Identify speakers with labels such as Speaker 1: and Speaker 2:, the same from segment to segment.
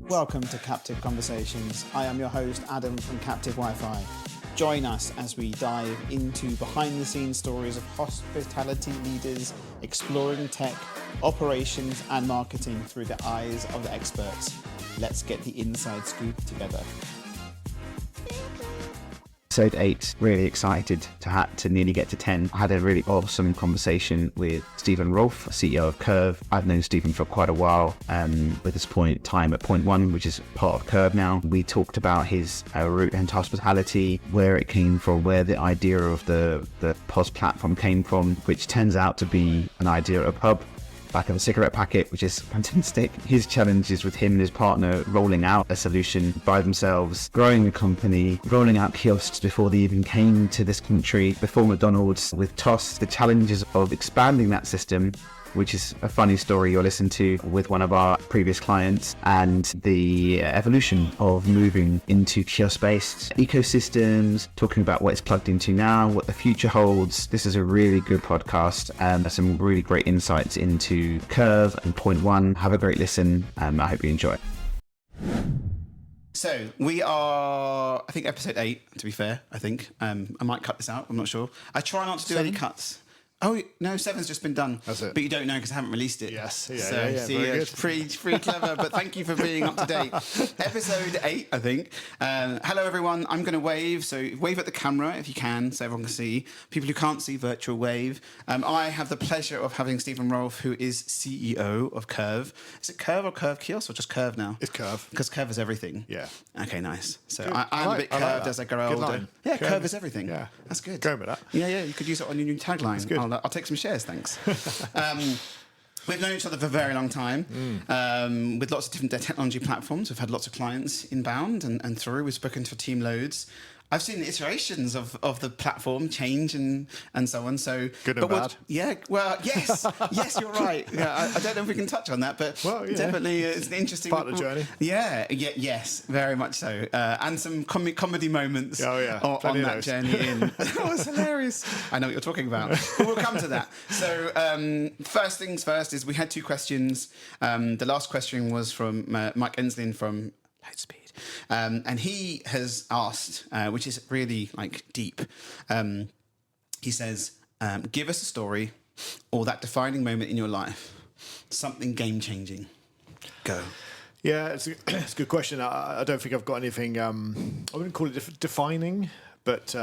Speaker 1: Welcome to Captive Conversations. I am your host, Adam from Captive Wi-Fi. Join us as we dive into behind-the-scenes stories of hospitality leaders exploring tech, operations, and marketing through the eyes of the experts. Let's get the inside scoop together.
Speaker 2: Episode 8, really excited to nearly get to 10. I had a really awesome conversation with Stephen Rolfe, CEO of Kurve. I've known Stephen for quite a while, with this time at Point One, which is part of Kurve now. We talked about his route into hospitality, where it came from, where the idea of the POS platform came from, which turns out to be an idea of Hub, back of a cigarette packet, which is fantastic. His challenges with him and his partner rolling out a solution by themselves, growing the company, rolling out kiosks before they even came to this country, before McDonald's with TOS, the challenges of expanding that system, which is a funny story you'll listen to with one of our previous clients, and the evolution of moving into kiosk-based ecosystems, talking about what it's plugged into now, what the future holds. This is a really good podcast, and some really great insights into Kurve and Point One. Have a great listen, and I hope you enjoy.
Speaker 1: So we are, I think, episode 8, to be fair, I think. I might cut this out, I'm not sure. I try not to do any cuts. Oh, no, 7's just been done.
Speaker 3: That's it.
Speaker 1: But you don't know because I haven't released it.
Speaker 3: Yes, yeah,
Speaker 1: so,
Speaker 3: yeah.
Speaker 1: See,
Speaker 3: Very
Speaker 1: it's pretty clever, but thank you for being up to date. Episode 8, I think. Hello, everyone. I'm going to wave. So wave at the camera if you can, so everyone can see. People who can't see, virtual wave. I have the pleasure of having Stephen Rolfe, who is CEO of Kurve. Is it Kurve or Kurve Kiosk or just Kurve now?
Speaker 3: It's Kurve.
Speaker 1: Because Kurve is everything.
Speaker 3: Yeah.
Speaker 1: Okay, nice. So
Speaker 3: Good.
Speaker 1: I'm a bit curved as I grow older.
Speaker 3: Line.
Speaker 1: Yeah,
Speaker 3: Kurve
Speaker 1: Kurve is everything.
Speaker 3: Yeah.
Speaker 1: That's good.
Speaker 3: Go with that.
Speaker 1: Yeah, you could use it on your new tagline.
Speaker 3: That's good.
Speaker 1: I'll take some shares, thanks. We've known each other for a very long time, with lots of different technology platforms. We've had lots of clients inbound and through. We've spoken to team loads. I've seen the iterations of the platform change and so on. So
Speaker 3: good and bad.
Speaker 1: Yeah, well, yes, you're right. Yeah, I don't know if we can touch on that, but definitely it's an interesting
Speaker 3: part of the journey.
Speaker 1: Yes, very much so. And some comedy moments on that journey in. That was hilarious. I know what you're talking about. But we'll come to that. So first things first is we had 2 questions. The last question was from Mike Enslin from Lightspeed. And he has asked, which is really deep. He says, give us a story or that defining moment in your life, something game changing. Go.
Speaker 3: Yeah, it's a good question. I don't think I've got anything. I wouldn't call it defining, but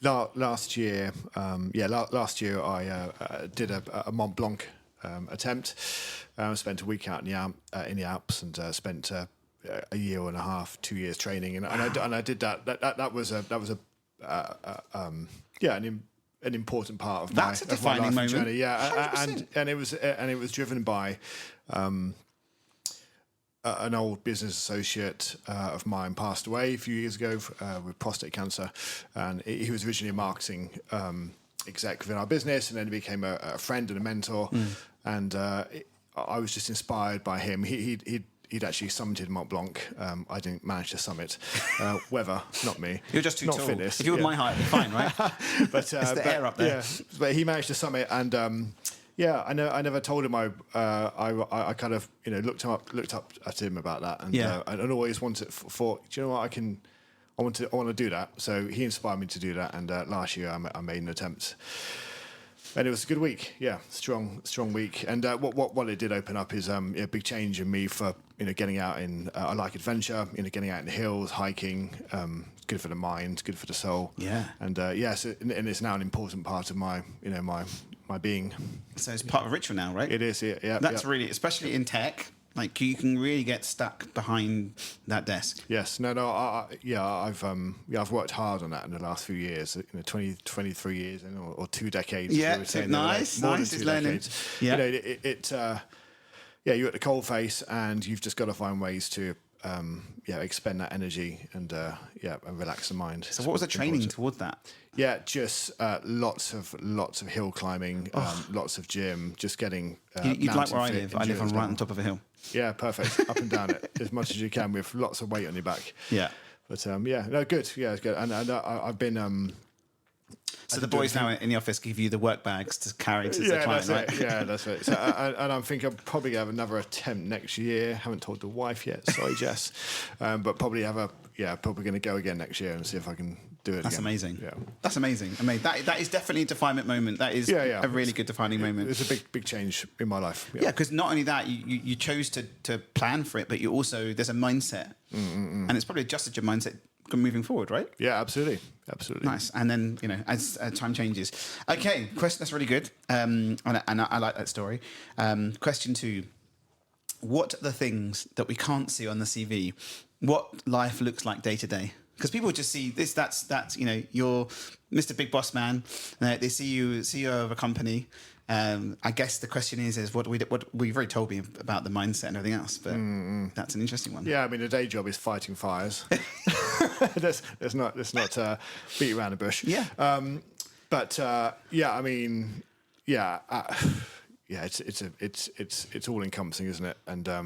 Speaker 3: last year, I did a Mont Blanc attempt. Spent a week out in the Alps and spent a year and a half, 2 years training, and I did that. That was an important part of
Speaker 1: That's a defining
Speaker 3: life
Speaker 1: moment.
Speaker 3: journey. Yeah, and it was driven by an old business associate of mine passed away a few years ago with prostate cancer, and he was originally a marketing exec within our business, and then he became a friend and a mentor, and I was just inspired by him. He'd actually summited Mont Blanc. I didn't manage to summit. Weather, not me.
Speaker 1: You're just too
Speaker 3: not
Speaker 1: tall.
Speaker 3: Fitness.
Speaker 1: If you were my height, you're fine, right?
Speaker 3: But
Speaker 1: it's the air up there.
Speaker 3: Yeah, but he managed to summit, and I never told him. I kind of looked up at him about that, and and always thought, do you know what, I want to do that. So he inspired me to do that, and last year I made an attempt. And it was a good week, strong week. And what it did open up is a big change in me for getting out in. I like adventure, getting out in the hills, hiking. Good for the mind, good for the soul.
Speaker 1: Yeah.
Speaker 3: And and it's now an important part of my my being.
Speaker 1: So it's part of a ritual now, right?
Speaker 3: It is. Yeah.
Speaker 1: That's really, especially in tech. You can really get stuck behind that desk.
Speaker 3: Yes. No. I've worked hard on that in the last few years. 23 years or 2 decades.
Speaker 1: Yeah. Nice.
Speaker 3: He's
Speaker 1: learning. Yeah.
Speaker 3: You're at the coalface, and you've just got to find ways to expend that energy and relax the mind.
Speaker 1: So what was the training toward that?
Speaker 3: Yeah, just lots of hill climbing, lots of gym, just getting.
Speaker 1: You'd like where I live. I live right on top of a hill.
Speaker 3: Yeah, perfect. Up and down it as much as you can with lots of weight on your back.
Speaker 1: Yeah.
Speaker 3: But good. Yeah, it's good. And I've been
Speaker 1: So the boys now in the office give you the work bags to carry to the client, right?
Speaker 3: Yeah, that's it. So, and I'm thinking I'm probably going to have another attempt next year. Haven't told the wife yet. Sorry, Jess. But probably probably going to go again next year and see if I can do it.
Speaker 1: That's
Speaker 3: again.
Speaker 1: amazing.
Speaker 3: Yeah,
Speaker 1: that's amazing. I mean, that is definitely a defining moment. That is a really good defining moment.
Speaker 3: It's a big change in my life.
Speaker 1: Yeah, because not only that, you chose to plan for it, but you also there's a mindset, and it's probably adjusted your mindset moving forward, right?
Speaker 3: Yeah, absolutely. Nice.
Speaker 1: And then as time changes. Okay, question that's really good, and I like that story. Question 2: what are the things that we can't see on the CV? What life looks like day to day? Because people just see this. That's you're Mr. Big Boss Man. They see you CEO of a company. I guess the question is what we've already told me about the mindset and everything else, but that's an interesting one.
Speaker 3: Yeah, I mean the day job is fighting fires. let's not beat around the bush.
Speaker 1: Yeah.
Speaker 3: I mean, it's all encompassing, isn't it? And I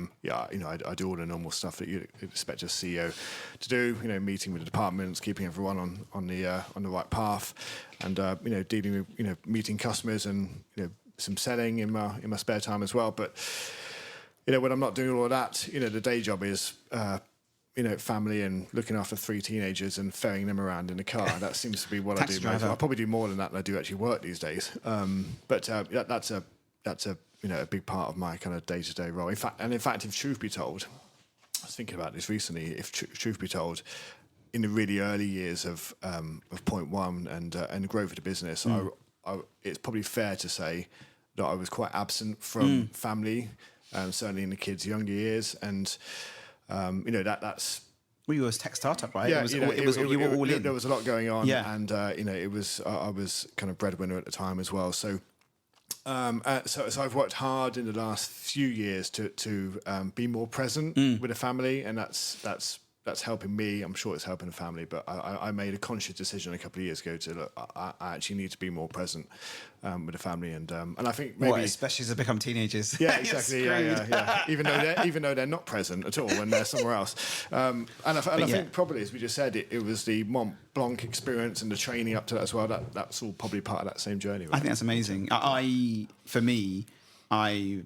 Speaker 3: do all the normal stuff that you expect a CEO to do. Meeting with the departments, keeping everyone on the right path, and dealing with meeting customers and some selling in my spare time as well. But when I'm not doing all of that, the day job is family and looking after 3 teenagers and ferrying them around in the car. That seems to be what I do. I probably do more than that than I do actually work these days. That's a big part of my kind of day-to-day role. In fact, if truth be told, I was thinking about this recently. If truth be told, in the really early years of Point One and the growth of the business, it's probably fair to say that I was quite absent from family, certainly in the kids' younger years, and that's.
Speaker 1: Well, you were a tech startup, right?
Speaker 3: Yeah,
Speaker 1: you were all in.
Speaker 3: There was a lot going on, and
Speaker 1: Yeah.
Speaker 3: it was I was kind of breadwinner at the time as well. So I've worked hard in the last few years to be more present with the family, and that's helping me. I'm sure it's helping the family, but I made a conscious decision a couple of years ago to look. I actually need to be more present with the family, and I think maybe
Speaker 1: especially as they become teenagers.
Speaker 3: Yeah, exactly. Yeah. Even though they're not present at all when they're somewhere else. I think probably, as we just said, it was the Mont Blanc experience and the training up to that as well. That's all probably part of that same journey. Right?
Speaker 1: I think that's amazing. For me, I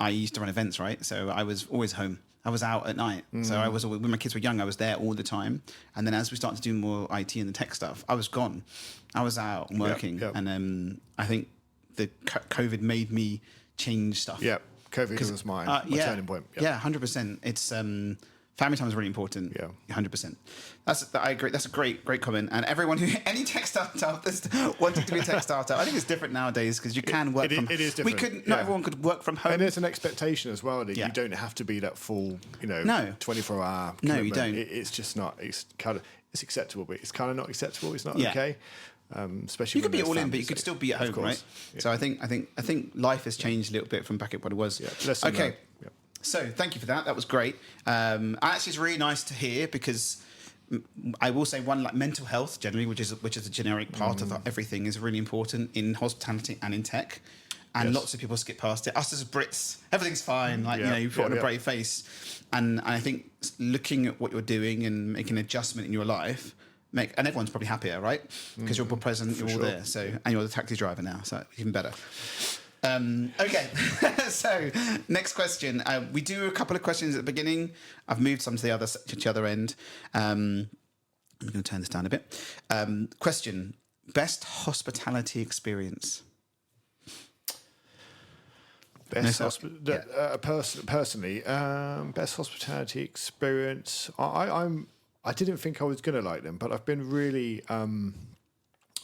Speaker 1: used to run events, right? So I was always home. I was out at night. So I was, when my kids were young, I was there all the time. And then as we started to do more IT and the tech stuff, I was gone. I was out and working. Yep. And I think the COVID made me change stuff.
Speaker 3: Yeah, COVID was my turning point. Yep.
Speaker 1: Yeah, 100%. It's family time is really important.
Speaker 3: Yeah,
Speaker 1: 100%. I agree. That's a great comment. And everyone any tech startup that's wanting to be a tech startup, I think it's different nowadays because you can work from.
Speaker 3: It is different.
Speaker 1: Not everyone could work from home.
Speaker 3: And there's an expectation as well that you don't have to be that full, 24-hour.
Speaker 1: No, you don't.
Speaker 3: It's just not. It's kind of acceptable, but it's kind of not acceptable. It's not okay. Especially
Speaker 1: you could be all in, but you could still be at home, right?
Speaker 3: Yeah.
Speaker 1: So I think life has changed a little bit from back at what it was.
Speaker 3: Yeah.
Speaker 1: Okay. So thank you for that. That was great. Actually, it's really nice to hear because I will say one, like mental health generally, which is a generic part of everything, is really important in hospitality and in tech. And lots of people skip past it. Us as Brits, everything's fine. You put on a brave face. And I think looking at what you're doing and making an adjustment in your life, and everyone's probably happier, right? Because you're more present, you're all there. So, and you're the taxi driver now, so even better. Okay, so next question. We do a couple of questions at the beginning. I've moved some to the other end. I'm going to turn this down a bit. Question: best hospitality experience.
Speaker 3: Personally, best hospitality experience. I didn't think I was going to like them, but I've been really.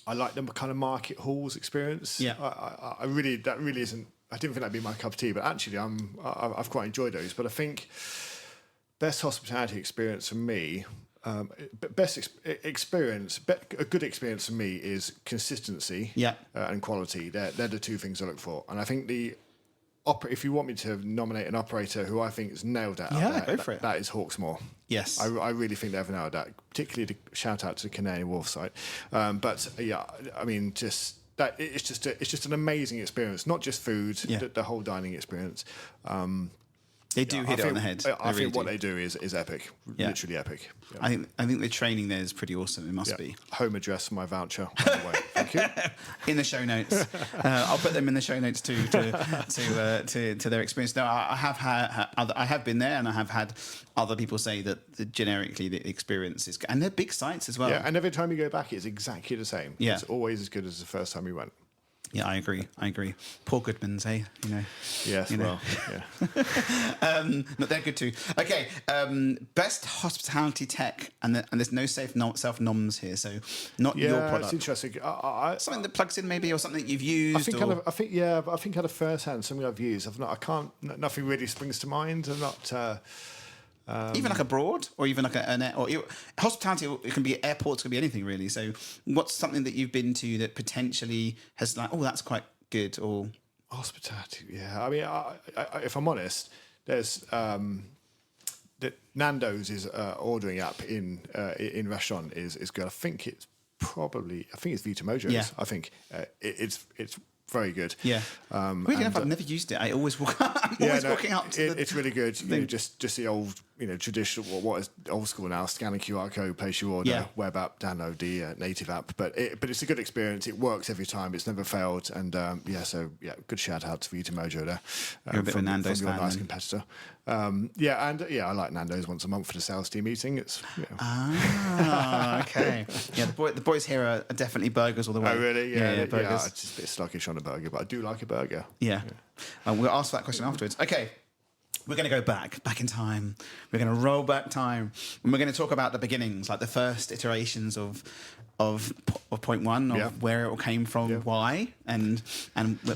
Speaker 3: I like the kind of market halls experience.
Speaker 1: Yeah,
Speaker 3: I really that really isn't. I didn't think that'd be my cup of tea, but actually, I've quite enjoyed those. But I think best hospitality experience for me, experience, a good experience for me is consistency. And quality. They're the two things I look for, and I think if you want me to nominate an operator who I think has nailed that,
Speaker 1: go for it.
Speaker 3: That is Hawksmoor.
Speaker 1: Yes,
Speaker 3: I really think they've nailed that. Particularly the shout out to the Canary Wharf site. But I mean, just that it's just an amazing experience. Not just food, the whole dining experience.
Speaker 1: They do hit it on the head.
Speaker 3: I think what they do is epic, literally epic.
Speaker 1: Yeah. I think the training there is pretty awesome. It must be.
Speaker 3: Home address for my voucher. By the way. Thank you.
Speaker 1: In the show notes, I'll put them in the show notes too to their experience. No, I have been there, and I have had other people say that generically the experience is, and they're big sites as well.
Speaker 3: Yeah, and every time you go back, it's exactly the same.
Speaker 1: Yeah.
Speaker 3: It's always as good as the first time you went.
Speaker 1: Yeah, I agree. Paul Goodman's, eh?
Speaker 3: Yes, well,
Speaker 1: yeah. But they're good too. Okay, best hospitality tech, and there's no self-noms here, so not your product.
Speaker 3: Yeah, it's interesting.
Speaker 1: Something that plugs in maybe, or something that you've used.
Speaker 3: I think out of first hand, something I've used. Nothing really springs to mind. I'm not.
Speaker 1: Even like abroad, or even like hospitality. It can be airports, it can be anything really. So, what's something that you've been to that potentially has like, oh, that's quite good, or
Speaker 3: hospitality? Yeah, I mean, if I'm honest, there's Nando's is ordering app in restaurant is good. I think it's Vita Mojo's.
Speaker 1: Yeah.
Speaker 3: I think it's very good.
Speaker 1: Yeah. Really enough, I've never used it. I always walk. Walking up to
Speaker 3: it's really good. Just the old, traditional. What is old school now? Scan a QR code, place your order. Web app, download the native app. But it's a good experience. It works every time. It's never failed. And good shout out to Vita Mojo there.
Speaker 1: You're a bit of a Nando's
Speaker 3: from your
Speaker 1: fan,
Speaker 3: nice competitor. I like Nando's once a month for the sales team meeting. It's
Speaker 1: okay. Yeah, the boys here are definitely burgers all the way.
Speaker 3: Oh really? Yeah,
Speaker 1: burgers.
Speaker 3: Yeah, it's just a bit sluggish on a burger, but I do like a burger.
Speaker 1: Yeah. We'll ask that question afterwards. Okay. We're going to go back in time. We're going to roll back time, and we're going to talk about the beginnings, like the first iterations of point one, of where it all came from, why, and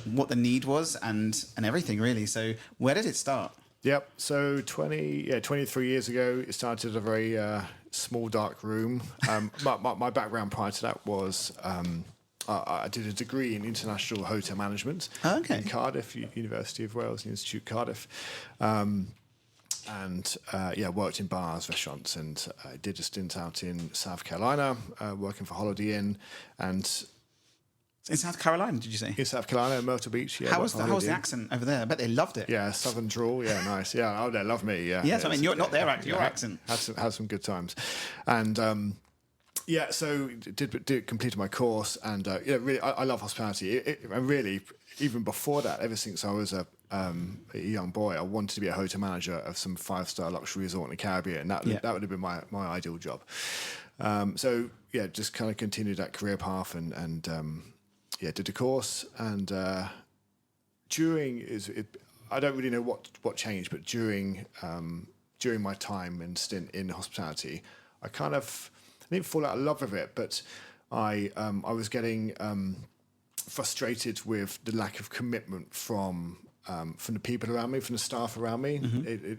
Speaker 1: what the need was, and everything really. So where did it start?
Speaker 3: Yep. So 23 years ago, it started a very small, dark room. My background prior to that was I did a degree in international hotel management in Cardiff, University of Wales Institute Cardiff, worked in bars, restaurants, and I did a stint out in South Carolina, working for Holiday Inn, and.
Speaker 1: In South Carolina, did you say?
Speaker 3: In South Carolina, Myrtle Beach. Yeah.
Speaker 1: How was the accent over there? I bet they loved it.
Speaker 3: Yeah, southern drawl. Yeah, nice. Yeah, they love me. Yeah.
Speaker 1: Yes, I mean, you're not their accent. Your accent.
Speaker 3: Had some good times, and so completed my course, and really, I love hospitality. And really, even before that, ever since I was a young boy, I wanted to be a hotel manager of some 5-star luxury resort in the Caribbean. That would have been my ideal job. Just kind of continued that career path and did the course, and I don't really know what changed, but during my time and stint in hospitality, I didn't fall out of love with it, but I was getting frustrated with the lack of commitment from the people around me, from the staff around me. Mm-hmm.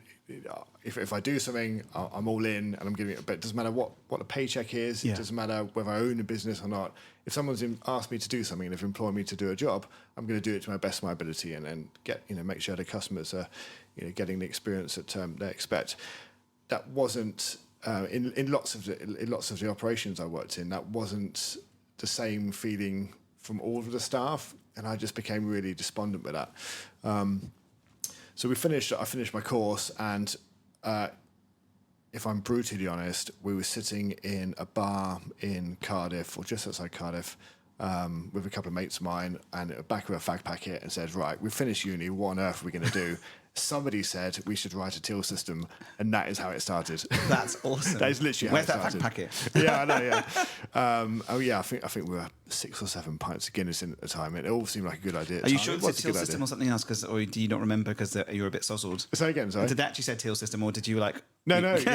Speaker 3: If I do something, I'm all in, and I'm giving it. But it doesn't matter what the paycheck is. Yeah. It doesn't matter whether I own a business or not. If someone's asked me to do something and they've employed me to do a job, I'm going to do it to my best of my ability, and make sure the customers are getting the experience that they expect. That wasn't in lots of the operations I worked in. That wasn't the same feeling from all of the staff, and I just became really despondent with that. So I finished my course, and if I'm brutally honest, we were sitting in a bar in Cardiff, or just outside Cardiff, with a couple of mates of mine, and back of a fag packet, and said, right, we've finished uni, what on earth are we going to do? Somebody said we should write a till system, and that is how it started.
Speaker 1: That's awesome.
Speaker 3: That is literally
Speaker 1: Where's
Speaker 3: how it
Speaker 1: that
Speaker 3: started.
Speaker 1: fag packet?
Speaker 3: Yeah, I know, yeah. I think we were 6 or 7 pints of Guinness in at the time, and it all seemed like a good idea.
Speaker 1: Are you sure it's a till system or something else? Or do you not remember because you were a bit sozzled?
Speaker 3: Say again, sorry.
Speaker 1: Did they actually say till system, or did you like...
Speaker 3: No. So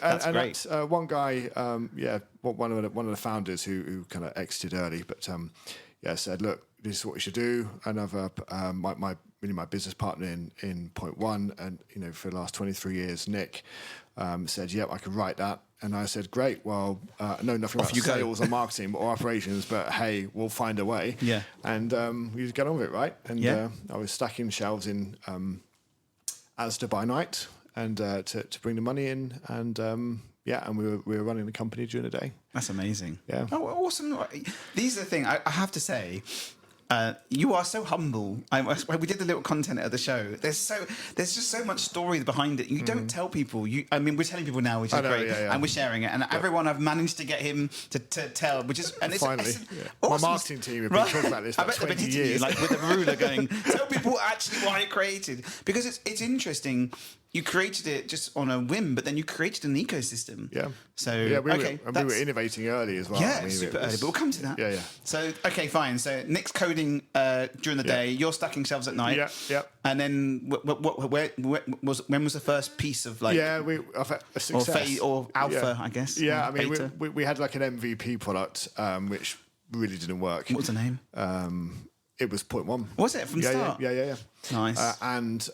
Speaker 1: that's great.
Speaker 3: That's, one guy, one of the founders who kind of exited early, but said, look, this is what we should do. Another my business partner in point one, and for the last 23 years, Nick said, "Yep, I can write that." And I said, "Great. Well, I know nothing about sales or marketing or operations, but hey, we'll find a way." Yeah. And we just get on with it, right? And I was stacking shelves in Asda by night, and to bring the money in, and and we were running the company during the day.
Speaker 1: That's amazing.
Speaker 3: Yeah.
Speaker 1: Oh, awesome. These are the things I have to say. You are so humble. We did the little content of the show. There's just so much story behind it. You don't tell people. We're telling people now, which is great, and we're sharing it. And everyone, I've managed to get him to tell, which is
Speaker 3: finally.
Speaker 1: Awesome.
Speaker 3: My marketing team have been talking about this for 20 years,
Speaker 1: like with a ruler, going, tell people actually why it created, because it's interesting. You created it just on a whim, but then you created an ecosystem.
Speaker 3: Yeah.
Speaker 1: So
Speaker 3: we were innovating early as well.
Speaker 1: Yeah, super early, but we'll come to that.
Speaker 3: Yeah.
Speaker 1: So okay, fine. So Nick's coding during the day. You're stacking shelves at night.
Speaker 3: Yeah.
Speaker 1: And then when was the first piece of like?
Speaker 3: Yeah, a success
Speaker 1: or alpha, I guess.
Speaker 3: Yeah, I mean we had like an MVP product which really didn't work.
Speaker 1: What was the name?
Speaker 3: It was 0.1.
Speaker 1: Was it from the start?
Speaker 3: Yeah.
Speaker 1: Nice.
Speaker 3: And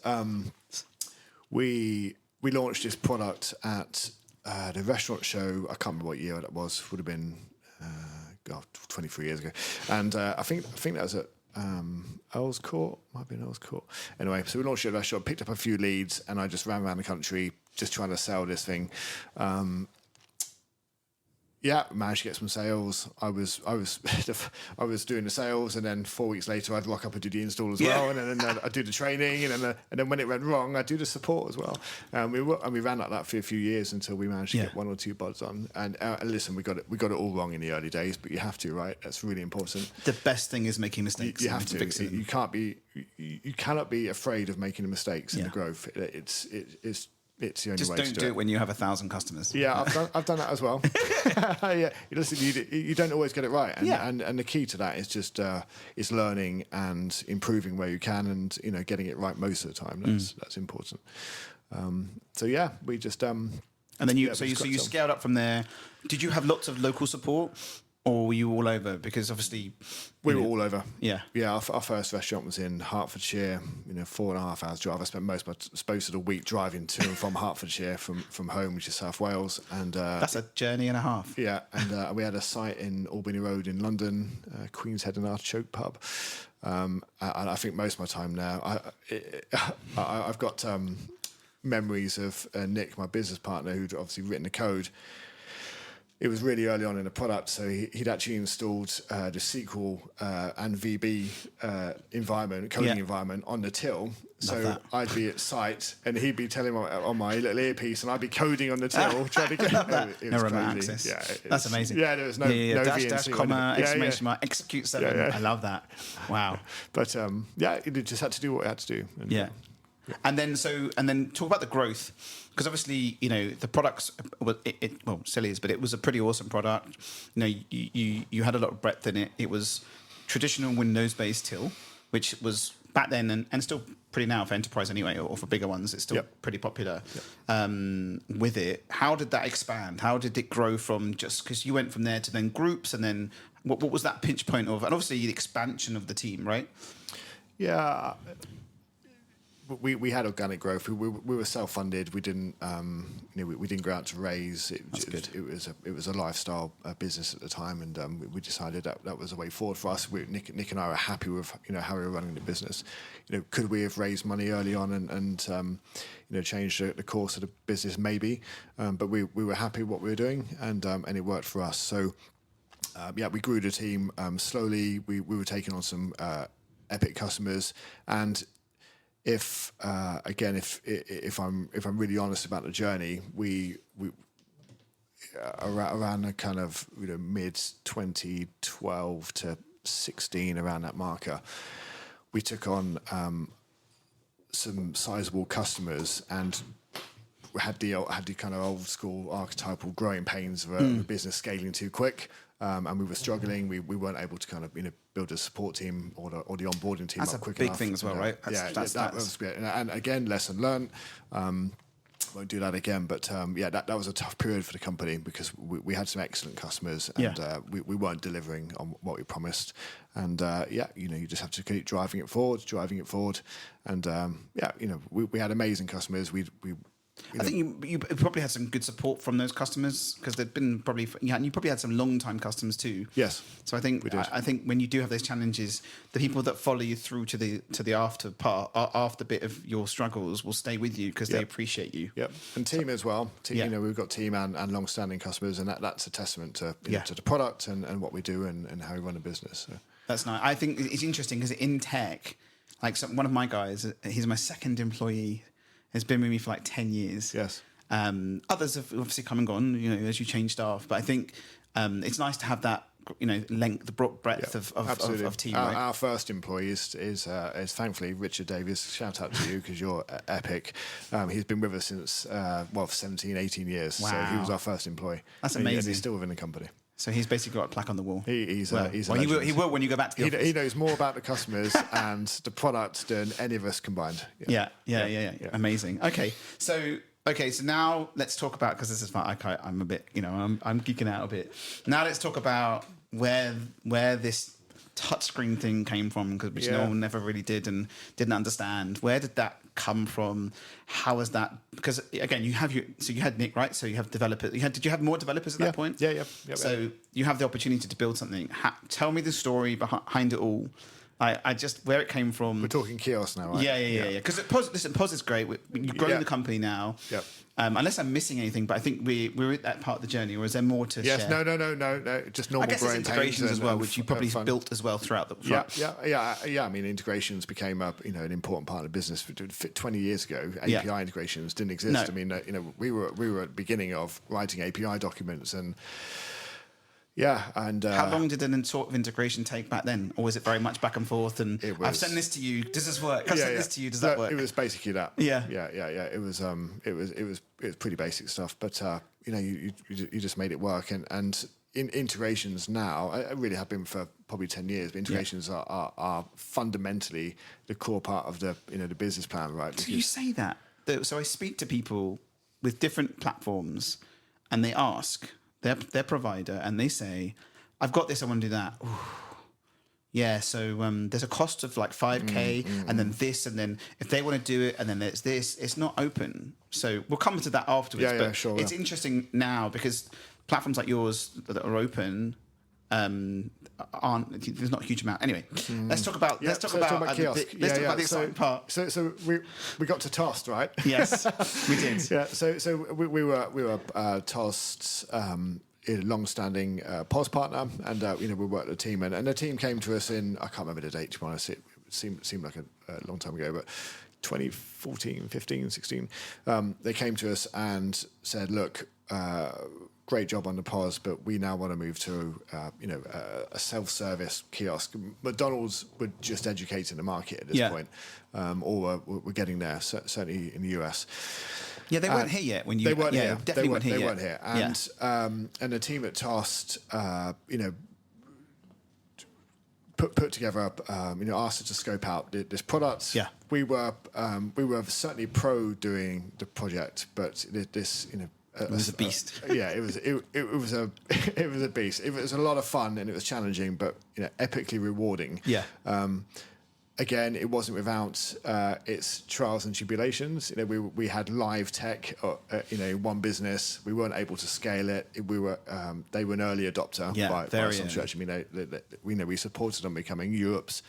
Speaker 3: we launched this product at the restaurant show. I can't remember what year that was. Would have been 23 years ago. And I think that was at Earl's Court. Might have been Earl's Court. Anyway, so we launched it at the restaurant, picked up a few leads, and I just ran around the country just trying to sell this thing. Managed to get some sales. I was doing the sales, and then 4 weeks later, I'd rock up and do the install as well, and then I'd do the training, and then when it went wrong, I'd do the support as well. We ran like that for a few years until we managed to get one or two buds on. And listen, we got it all wrong in the early days, but you have to, right? That's really important.
Speaker 1: The best thing is making mistakes.
Speaker 3: You have to fix it. You cannot be afraid of making the mistakes in the growth. It's the only
Speaker 1: just
Speaker 3: way
Speaker 1: don't
Speaker 3: to
Speaker 1: do it when you have 1,000 customers.
Speaker 3: Yeah, I've done that as well. Yeah, listen, you don't always get it right, and the key to that is just is learning and improving where you can, and getting it right most of the time. That's important. We just and
Speaker 1: then you scaled up from there. Did you have lots of local support? Or were you all over? Because obviously
Speaker 3: we were all over.
Speaker 1: Yeah.
Speaker 3: Our first restaurant was in Hertfordshire. 4.5 hours drive. I spent most of the week driving to and from Hertfordshire from home, which is South Wales, and
Speaker 1: that's a journey and a half.
Speaker 3: Yeah, and we had a site in Albany Road in London, Queen's Head and Artichoke pub. And I think most of my time now, I've got memories of Nick, my business partner, who'd obviously written the code. It was really early on in the product, so he'd actually installed the SQL and VB coding environment on the till. So I'd be at site, and he'd be telling me on my little earpiece, and I'd be coding on the till, trying to get it was
Speaker 1: remote
Speaker 3: crazy.
Speaker 1: access.
Speaker 3: Yeah,
Speaker 1: that's amazing.
Speaker 3: Yeah, there was no
Speaker 1: dash, comma, exclamation mark, execute 7. I love that. Wow.
Speaker 3: But it just had to do what it had to do.
Speaker 1: And then talk about the growth, because obviously the products silly is, but it was a pretty awesome product. You had a lot of breadth in it. It was traditional Windows based till, which was back then and still pretty now for enterprise anyway, or for bigger ones. It's still pretty popular. With it, how did that expand? How did it grow from just because you went from there to then groups, and then what was that pinch point of, and obviously the expansion of the team, right?
Speaker 3: Yeah. We had organic growth. We were self-funded. We didn't we didn't go out to raise. It was a lifestyle business at the time, and we decided that was a way forward for us. Nick and I were happy with how we were running the business. Could we have raised money early on and changed the course of the business? Maybe, but we were happy with what we were doing, and it worked for us. So we grew the team slowly. We were taking on some epic customers, and if I'm really honest about the journey, we around the kind of mid 2012 to 16, around that marker, we took on some sizable customers, and had the kind of old school archetypal growing pains of a business scaling too quick. And we were struggling. We weren't able to kind of build a support team or the onboarding team up quick enough.
Speaker 1: That's a big thing as well, right?
Speaker 3: That was great. And again, lesson learned. Won't do that again. But that was a tough period for the company, because we had some excellent customers, and we weren't delivering on what we promised. And you just have to keep driving it forward. And we had amazing customers.
Speaker 1: I think you probably had some good support from those customers, because they've been and you probably had some long-time customers too.
Speaker 3: Yes.
Speaker 1: So I think when you do have those challenges, the people that follow you through to the after bit of your struggles will stay with you, because they appreciate you.
Speaker 3: Yep. And team as well. We've got team and long-standing customers, and that's a testament to to the product and what we do and how we run a business. So.
Speaker 1: That's nice. I think it's interesting because in tech, like one of my guys, he's my second employee, has been with me for like 10 years.
Speaker 3: Yes.
Speaker 1: Others have obviously come and gone, as you change staff. But I think it's nice to have that, length, the breadth of team.
Speaker 3: Our first employee is thankfully Richard Davies. Shout out to you because you're epic. He's been with us since, for 17, 18 years. Wow. So he was our first employee.
Speaker 1: That's amazing.
Speaker 3: And he's still within the company.
Speaker 1: So he's basically got a plaque on the wall.
Speaker 3: He
Speaker 1: will when you go back to the office.
Speaker 3: He knows more about the customers and the product than any of us combined.
Speaker 1: Yeah. Amazing. Okay, so now let's talk about, because this is fun. I'm a bit, I'm geeking out a bit. Now let's talk about where this touchscreen thing came from, which no one never really did and didn't understand. Where did that come from? How was that? Because again, you had Nick, right? So you have developers. Did you have more developers at that point?
Speaker 3: Yeah.
Speaker 1: So you have the opportunity to build something. Tell me the story behind it all. I just where it came from.
Speaker 3: We're talking Kiosks now, right?
Speaker 1: Yeah. Because POS is great. You've grown the company now.
Speaker 3: Yep.
Speaker 1: Unless I'm missing anything, but I think we're at that part of the journey, or is there more to share?
Speaker 3: Yes, no. Just normal.
Speaker 1: I guess there's integrations as well, which you probably built as well throughout the.
Speaker 3: Yeah. I mean, integrations became an important part of the business. 20 years ago, API integrations didn't exist. No. I mean, we were at the beginning of writing API documents and. Yeah, and
Speaker 1: how long did an sort of integration take back then, or was it very much back and forth? And I've sent this to you. Does this work? I've sent this to you. Does that work?
Speaker 3: It was basically that.
Speaker 1: Yeah.
Speaker 3: It was pretty basic stuff, but you just made it work. And in integrations now, I really have been for probably 10 years. But integrations are fundamentally the core part of the the business plan, right?
Speaker 1: So you say that. So I speak to people with different platforms, and they ask their provider, and they say, I've got this, I want to do that. Ooh. Yeah, so there's a cost of like 5K and then this, and then if they want to do it, and then there's this, it's not open. So we'll come to that afterwards. But
Speaker 3: sure.
Speaker 1: It's interesting now because platforms like yours that are open there's not a huge amount. Anyway, let's talk about
Speaker 3: Kiosk.
Speaker 1: Let's talk about the exciting part.
Speaker 3: So we got to Toast, right?
Speaker 1: Yes, we did.
Speaker 3: Yeah. So we were Toast's long-standing POS partner, and we worked with a team, and the team came to us in, I can't remember the date, to be honest. It seemed like a long time ago, but 2014, 15, 16. They came to us and said, look. Great job on the POS, but we now want to move to a self-service kiosk. McDonald's were just educating the market at this point, or we're getting there. Certainly in the US.
Speaker 1: Yeah, they weren't here yet when you.
Speaker 3: They weren't here.
Speaker 1: Definitely weren't here.
Speaker 3: They weren't here, and the team at Toast, put together, asked us to scope out this product.
Speaker 1: Yeah,
Speaker 3: we were certainly pro doing the project, but this
Speaker 1: it was a beast.
Speaker 3: It was a beast. It was a lot of fun and it was challenging, but epically rewarding.
Speaker 1: Yeah.
Speaker 3: Again, it wasn't without its trials and tribulations. We had live tech, one business. We weren't able to scale it. They were an early adopter by some stretch. I mean, we supported them becoming Europe's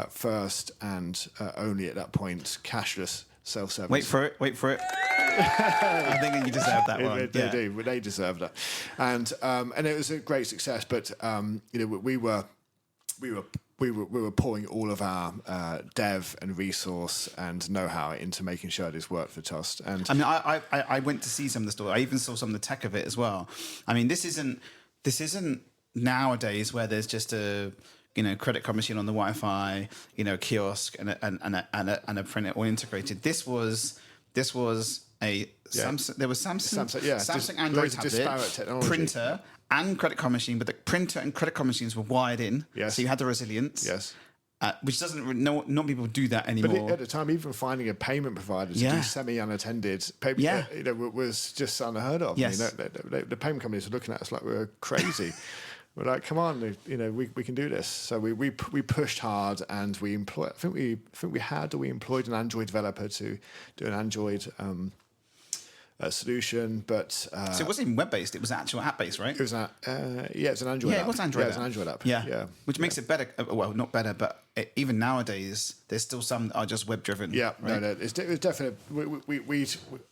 Speaker 3: first and only at that point cashless self-service.
Speaker 1: Wait for it. I'm thinking you deserve that one.
Speaker 3: They do. They deserve that, and it was a great success. But we were pouring all of our dev and resource and know-how into making sure this worked for Toast. And
Speaker 1: I mean, I went to see some of the store. I even saw some of the tech of it as well. I mean, this isn't nowadays where there's just a credit card machine on the Wi-Fi, kiosk and a printer all integrated. This was a Samsung. There was Samsung Android tablet, printer, and credit card machine. But the printer and credit card machines were wired in, so you had the resilience.
Speaker 3: Yes.
Speaker 1: Which doesn't. Not people do that anymore.
Speaker 3: But at the time, even finding a payment provider to do semi-unattended payment, was just unheard of.
Speaker 1: Yes.
Speaker 3: The payment companies were looking at us like we were crazy. We're like, come on, we can do this. So we pushed hard, and we employed. I think we employed an Android developer to do an Android solution, but
Speaker 1: so it wasn't even web-based; it was actual app-based, right?
Speaker 3: It was it's an Android.
Speaker 1: Yeah,
Speaker 3: app.
Speaker 1: it was Android.
Speaker 3: Yeah, it's an Android app.
Speaker 1: Yeah, which makes it better. Well, not better, but even nowadays, there's still some that are just web driven.
Speaker 3: Yeah,
Speaker 1: right?
Speaker 3: no, it's definitely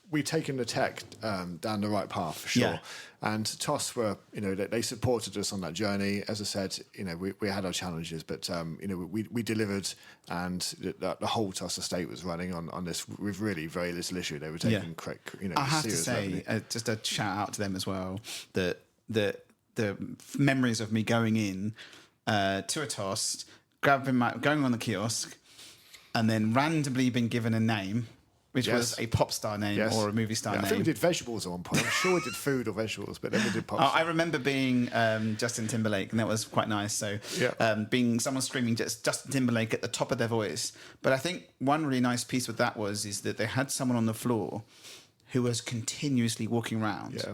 Speaker 3: we've taken the tech down the right path for sure.
Speaker 1: Yeah.
Speaker 3: And TOS were, they supported us on that journey. As I said, we had our challenges, but we delivered, and the whole TOS estate was running on this with really very little issue. They were taking
Speaker 1: I have to
Speaker 3: serious
Speaker 1: say, just a shout out to them as well. That the memories of me going in to a TOS, going on the kiosk, and then randomly being given a name, which was a pop star name or a movie star name.
Speaker 3: I think we did vegetables at one point. I'm sure we did food or vegetables, but then we did pop star.
Speaker 1: I remember being Justin Timberlake, and that was quite nice. So being someone screaming just Justin Timberlake at the top of their voice. But I think one really nice piece with that is that they had someone on the floor who was continuously walking around.
Speaker 3: Yeah.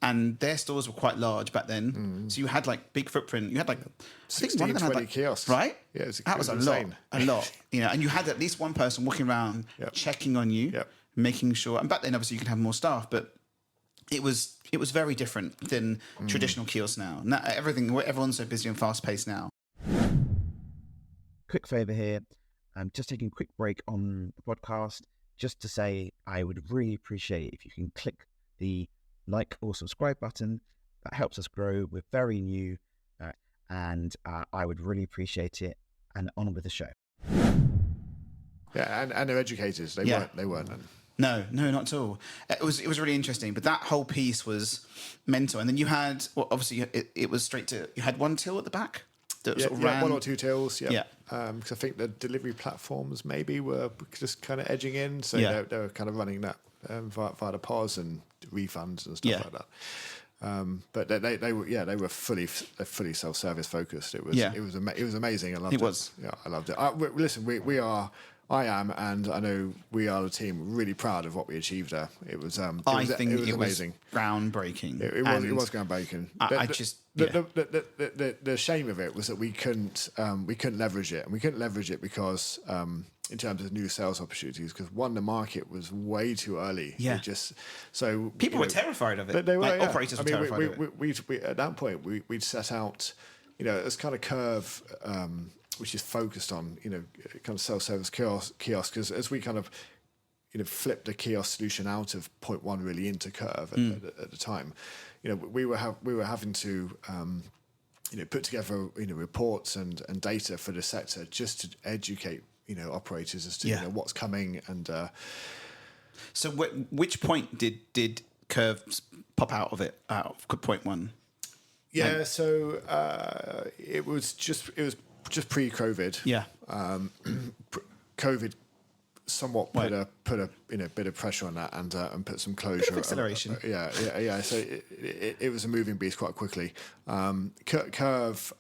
Speaker 1: And their stores were quite large back then. So you had like big footprint. You had like
Speaker 3: 16, 20 kiosks.
Speaker 1: Right?
Speaker 3: Yeah,
Speaker 1: that was a lot. A lot. And you had at least one person walking around checking on you, making sure. And back then, obviously, you could have more staff, but it was very different than traditional kiosks now. Now everyone's so busy and fast paced now.
Speaker 2: Quick favour here. I'm just taking a quick break on the podcast just to say I would really appreciate if you can click the like or subscribe button. That helps us grow. We're very new, and I would really appreciate it. And on with the show.
Speaker 3: Yeah, and they're educators. They weren't.
Speaker 1: No, not at all. It was really interesting, but that whole piece was mental. And then you had, obviously, it was straight to, you had one till at the back. That sort of ran.
Speaker 3: One or two tills.
Speaker 1: Yeah.
Speaker 3: Because I think the delivery platforms maybe were just kind of edging in, so they were kind of running that via the POS and refunds and stuff like that. But they were fully self-service focused. It was amazing. I loved it. Yeah, I loved it. Listen, I am, and I know we are the team, really proud of what we achieved there. It was amazing.
Speaker 1: Groundbreaking.
Speaker 3: It was groundbreaking. The shame of it was that we couldn't leverage it, and we couldn't leverage it because in terms of new sales opportunities, because the market was way too early.
Speaker 1: Yeah. People were terrified of it.
Speaker 3: They were.
Speaker 1: Operators were terrified of it.
Speaker 3: We at that point we'd set out, as kind of Kurve, which is focused on, kind of self-service kiosk, as we kind of, flipped the kiosk solution out of point one really into Kurve at the time. We were having to, put together, reports and data for the sector just to educate, operators as to what's coming and.
Speaker 1: So which point did Kurve pop out of point one?
Speaker 3: Yeah, so it was just pre-COVID.
Speaker 1: Yeah.
Speaker 3: COVID somewhat put a bit of pressure on that and put some closure.
Speaker 1: Bit of acceleration.
Speaker 3: Yeah. So it was a moving beast quite quickly. Kurve.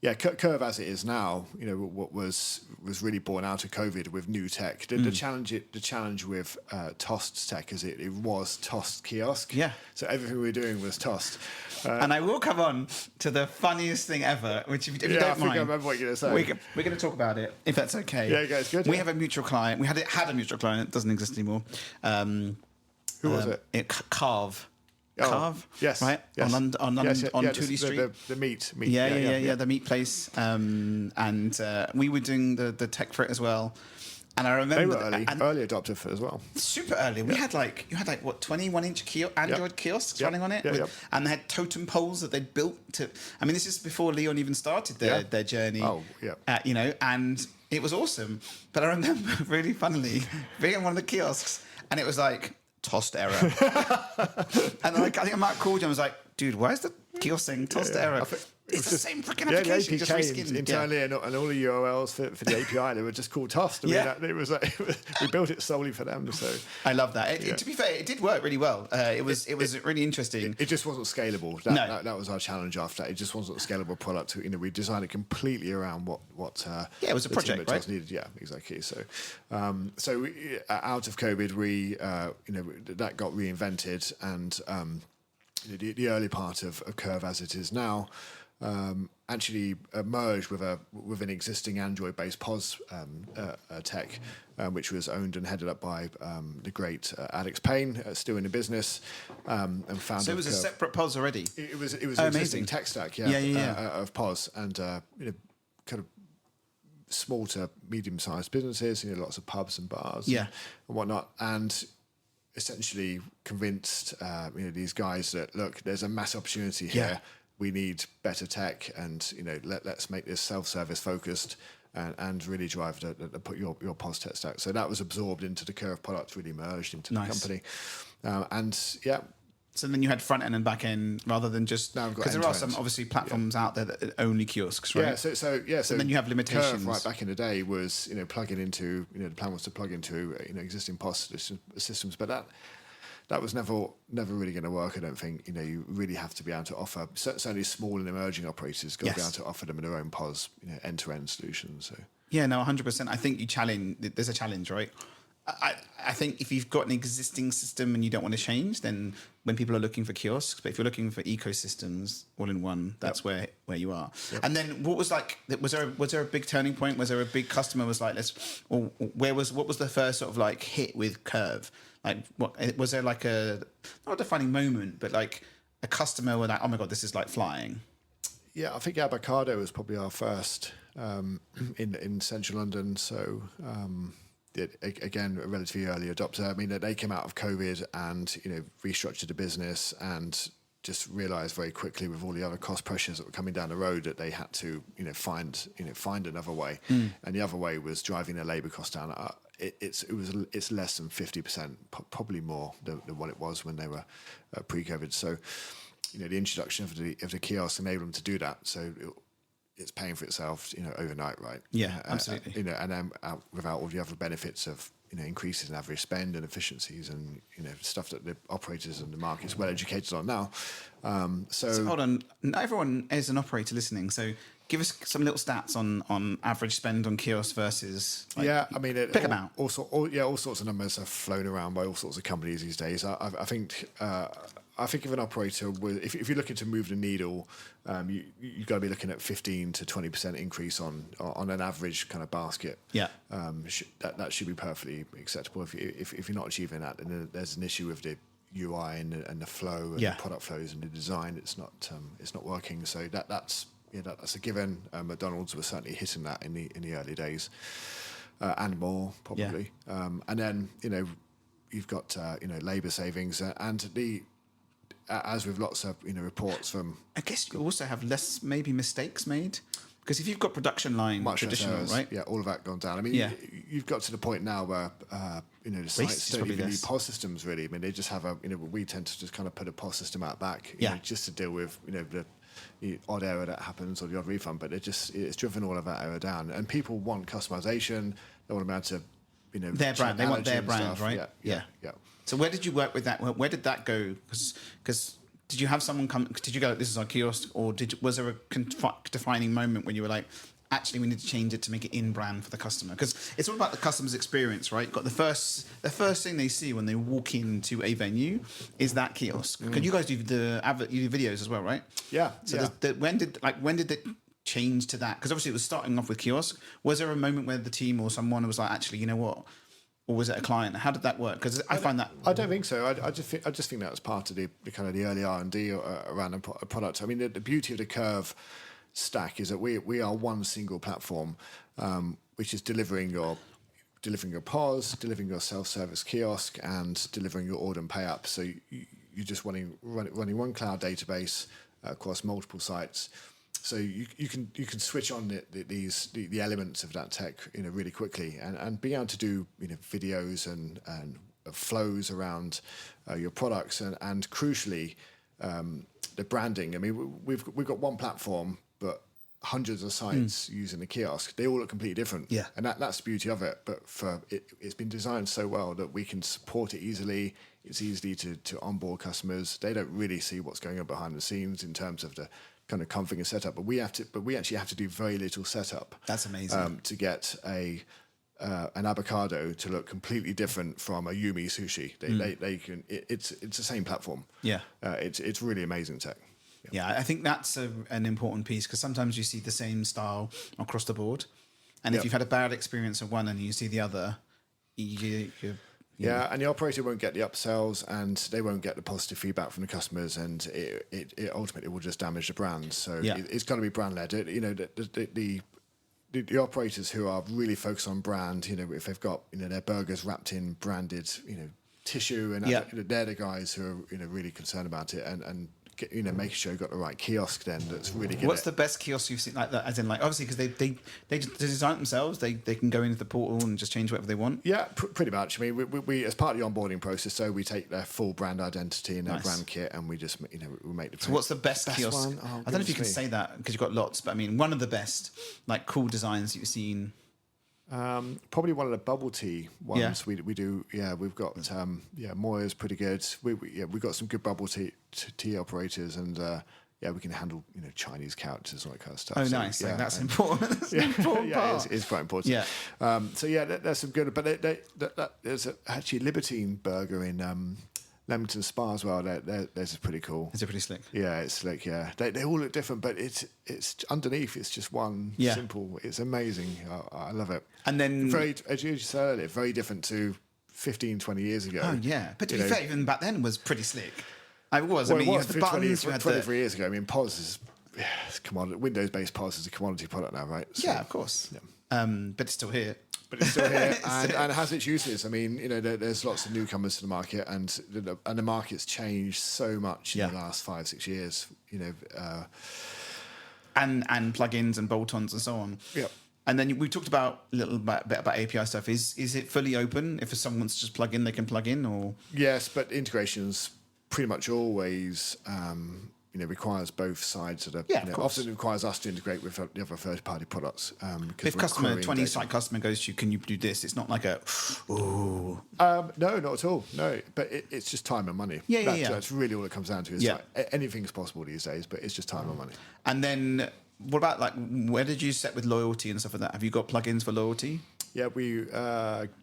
Speaker 3: Kurve as it is now, what was really born out of COVID with new tech. The challenge with tossed tech is it was tossed kiosk.
Speaker 1: Yeah.
Speaker 3: So everything we were doing was tossed.
Speaker 1: And I will come on to the funniest thing ever, which if you don't mind,
Speaker 3: I think I remember what you're going to say.
Speaker 1: We're going to talk about it, if that's okay.
Speaker 3: Yeah, it's good.
Speaker 1: We have a mutual client. We had a mutual client. It doesn't exist anymore.
Speaker 3: Who was it?
Speaker 1: Carve.
Speaker 3: Oh,
Speaker 1: Carve,
Speaker 3: yes,
Speaker 1: right?
Speaker 3: Yes.
Speaker 1: On Tooley Street.
Speaker 3: The meat.
Speaker 1: Yeah, the meat place. And we were doing the tech for it as well. And I remember
Speaker 3: they were early adopter for it as well.
Speaker 1: Super early. We had you had 21-inch Android kiosks running on it, and they had totem poles that they'd built to. I mean, this is before Leon even started their journey.
Speaker 3: Oh, yeah.
Speaker 1: And it was awesome. But I remember really funnily being in one of the kiosks, and it was like tossed error. And I think I might have called you and was like, dude, why is the kiosk saying tossed error? It's the same freaking application, just reskinned
Speaker 3: internally, and all the URLs for the API, they were just called tossed. I mean, it was like we built it solely for them. So
Speaker 1: I love that. To be fair, it did work really well. It was really interesting.
Speaker 3: It just wasn't scalable. That was our challenge after that. It just wasn't a scalable product. We designed it completely around what
Speaker 1: it was a project, right?
Speaker 3: Needed. Yeah, exactly. So out of COVID, we that got reinvented, and the early part of Kurve as it is now. Actually merged with an existing Android-based POS tech, which was owned and headed up by the great Alex Payne, still in the business, and founder.
Speaker 1: So it was a separate POS already.
Speaker 3: It was an existing tech stack, of POS, and kind of small to medium-sized businesses, lots of pubs and bars and whatnot, and essentially convinced these guys that, look, there's a mass opportunity here. Yeah. We need better tech, and let's make this self-service focused and really drive to put your POS tech stack. So that was absorbed into the Curve product, really merged into the company,
Speaker 1: So then you had front end and back end rather than just, because there are some obviously platforms out there that are only kiosks, right?
Speaker 3: So
Speaker 1: then you have limitations.
Speaker 3: Curve, right back in the day, was plugging into the plan was to plug into existing POS systems, but that was never really going to work. I don't think. You really have to be able to offer, certainly small and emerging operators, got to be able to offer them their own POS, end to end solutions. So
Speaker 1: 100%. I think there's a challenge, right? I think if you've got an existing system and you don't want to change, then when people are looking for kiosks, but if you're looking for ecosystems all in one, that's where you are. Yep. And then what was there a big turning point? Was there a big customer was like, what was the first sort of like hit with Curve? Like, what was there like not a defining moment, but like a customer were like, oh my God, this is like flying?
Speaker 3: Yeah, I think Avocado was probably our first in central London. So, again, a relatively early adopter. I mean, they came out of COVID and restructured the business and just realised very quickly, with all the other cost pressures that were coming down the road, that they had to find another way. And the other way was driving their labour costs down. It's less than 50%, probably more than what it was when they were pre-COVID. So the introduction of the kiosk enabled them to do that. So it's paying for itself, overnight, right?
Speaker 1: Yeah, absolutely.
Speaker 3: And then without all the other benefits of increases in average spend and efficiencies and stuff that the operators and the market's well educated on now. So
Speaker 1: hold on, not everyone is an operator listening. So give us some little stats on average spend on kiosk versus.
Speaker 3: I mean,
Speaker 1: pick them out.
Speaker 3: All sorts of numbers are flown around by all sorts of companies these days. I think if an operator if you're looking to move the needle, you've got to be looking at 15 to 20% increase on an average kind of basket.
Speaker 1: Yeah,
Speaker 3: that should be perfectly acceptable. If you're not achieving that, then there's an issue with the UI and the flow and the product flows and the design. It's not working. So that's a given. McDonald's was certainly hitting that in the early days, and more probably. And then you've got labour savings and as with lots of reports from.
Speaker 1: I guess you also have less maybe mistakes made, because if you've got production line traditional, right?
Speaker 3: Yeah, all of that gone down. I mean, you've got to the point now where the sites don't even need POS systems really. I mean, they just have we tend to just kind of put a POS system out back, just to deal with the odd error that happens or the odd refund. But it's driven all of that error down, and people want customization. They want to be able to,
Speaker 1: their brand. They want their brand,
Speaker 3: stuff.
Speaker 1: right?
Speaker 3: Yeah.
Speaker 1: So where did you work with that? Where did that go? Because did you have someone come? Did you go, this is our kiosk, or was there a defining moment when you were like, actually, we need to change it to make it in brand for the customer? Because it's all about the customer's experience, right? Got the first thing they see when they walk into a venue is that kiosk. Because you guys do you do videos as well, right?
Speaker 3: Yeah.
Speaker 1: So when did it change to that? Because obviously it was starting off with kiosk. Was there a moment where the team or someone was like, actually, you know what? Or was it a client? How did that work? Because I find that
Speaker 3: I don't think so. I just think that was part of the kind of the early R&D around a product. I mean, the beauty of the Curve stack is that we are one single platform, which is delivering your POS, delivering your self-service kiosk, and delivering your order and pay app. So you're just running one cloud database across multiple sites. So you can switch on the elements of that tech really quickly and be able to do videos and flows around your products and crucially the branding. I mean, we've got one platform, but hundreds of sites using the kiosk. They all look completely different.
Speaker 1: Yeah,
Speaker 3: and that's the beauty of it. But it's been designed so well that we can support it easily. It's easy to onboard customers. They don't really see what's going on behind the scenes in terms of the kind of config and setup, but we actually have to do very little setup.
Speaker 1: That's amazing.
Speaker 3: To get an avocado to look completely different from a Yumi sushi. They can. It's the same platform.
Speaker 1: Yeah.
Speaker 3: It's really amazing tech.
Speaker 1: Yeah, I think that's an important piece, because sometimes you see the same style across the board, and if you've had a bad experience of one and you see the other,
Speaker 3: and the operator won't get the upsells, and they won't get the positive feedback from the customers, and it ultimately will just damage the brand. So it's got to be brand led. the operators who are really focused on brand, if they've got their burgers wrapped in branded tissue, and they're the guys who are really concerned about it, and making sure you've got the right kiosk then that's really good.
Speaker 1: What's the best kiosk you've seen like that? As in, like, obviously, because they design it themselves, they can go into the portal and just change whatever they want.
Speaker 3: Yeah, pretty much. I mean, we as part of the onboarding process, so we take their full brand identity and their brand kit, and we just we make the.
Speaker 1: So what's the best kiosk?
Speaker 3: One? Oh,
Speaker 1: I don't know if you can say that because you've got lots, but I mean, one of the best, like, cool designs you've seen.
Speaker 3: Probably one of the bubble tea ones we do. Yeah, we've got Moya's pretty good. We've got some good bubble tea operators, and we can handle Chinese characters and all that kind of stuff.
Speaker 1: Oh, so, nice! Yeah, that's important. That's an important part.
Speaker 3: It's quite important. Yeah. There's some good, but there's actually a Libertine burger in Leamington Spa as well. There's pretty cool.
Speaker 1: Is it pretty slick?
Speaker 3: Yeah, it's slick. Yeah, they all look different, but it's underneath. It's just one simple. It's amazing. I love it.
Speaker 1: And then
Speaker 3: very, as you said earlier, very different to 15, 20 years ago.
Speaker 1: Oh yeah, but to be fair, even back then was pretty slick. It was.
Speaker 3: Well,
Speaker 1: I mean, you had the buttons.
Speaker 3: 23 years ago. I mean, POS is commodity. Windows-based POS is a commodity product now, right?
Speaker 1: So, yeah, of course. Yeah. But it's still here.
Speaker 3: But it's still here and has its uses. I mean, there's lots of newcomers to the market, and the market's changed so much in the last 5-6 years.
Speaker 1: And plugins and bolt-ons and so on.
Speaker 3: Yeah.
Speaker 1: And then we talked about a little bit about API stuff. Is it fully open? If someone wants to just plug in, they can plug in, or
Speaker 3: yes, but integrations pretty much always. Requires both sides of the. Often requires us to integrate with the other third-party products.
Speaker 1: If 20-site customer goes to you, can you do this? It's not like
Speaker 3: no, not at all. No, but it's just time and money. That's really all it comes down to. Is anything's possible these days, but it's just time and money.
Speaker 1: And then what about, like, where did you set with loyalty and stuff like that? Have you got plugins for loyalty?
Speaker 3: Yeah, we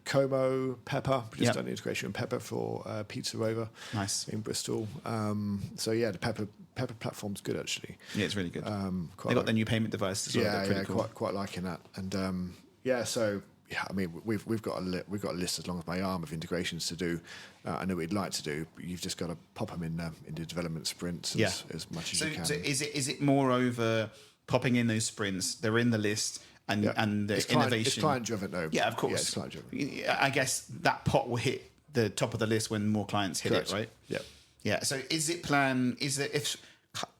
Speaker 3: Como, Pepper. We just done the integration with Pepper for Pizza Rover.
Speaker 1: Nice.
Speaker 3: In Bristol. The Pepper platform's good, actually.
Speaker 1: Yeah, it's really good. They got their new payment device as well.
Speaker 3: Yeah,
Speaker 1: cool.
Speaker 3: quite liking that. And I mean, we've got a list as long as my arm of integrations to do. I know we'd like to do, but you've just got to pop them in into development sprints as much as you can.
Speaker 1: So is it more over popping in those sprints? They're in the list. And the innovation.
Speaker 3: It's client driven, though.
Speaker 1: Yeah, of course.
Speaker 3: Yeah, it's client driven.
Speaker 1: I guess that pot will hit the top of the list when more clients hit it, right?
Speaker 3: Yeah.
Speaker 1: Yeah. So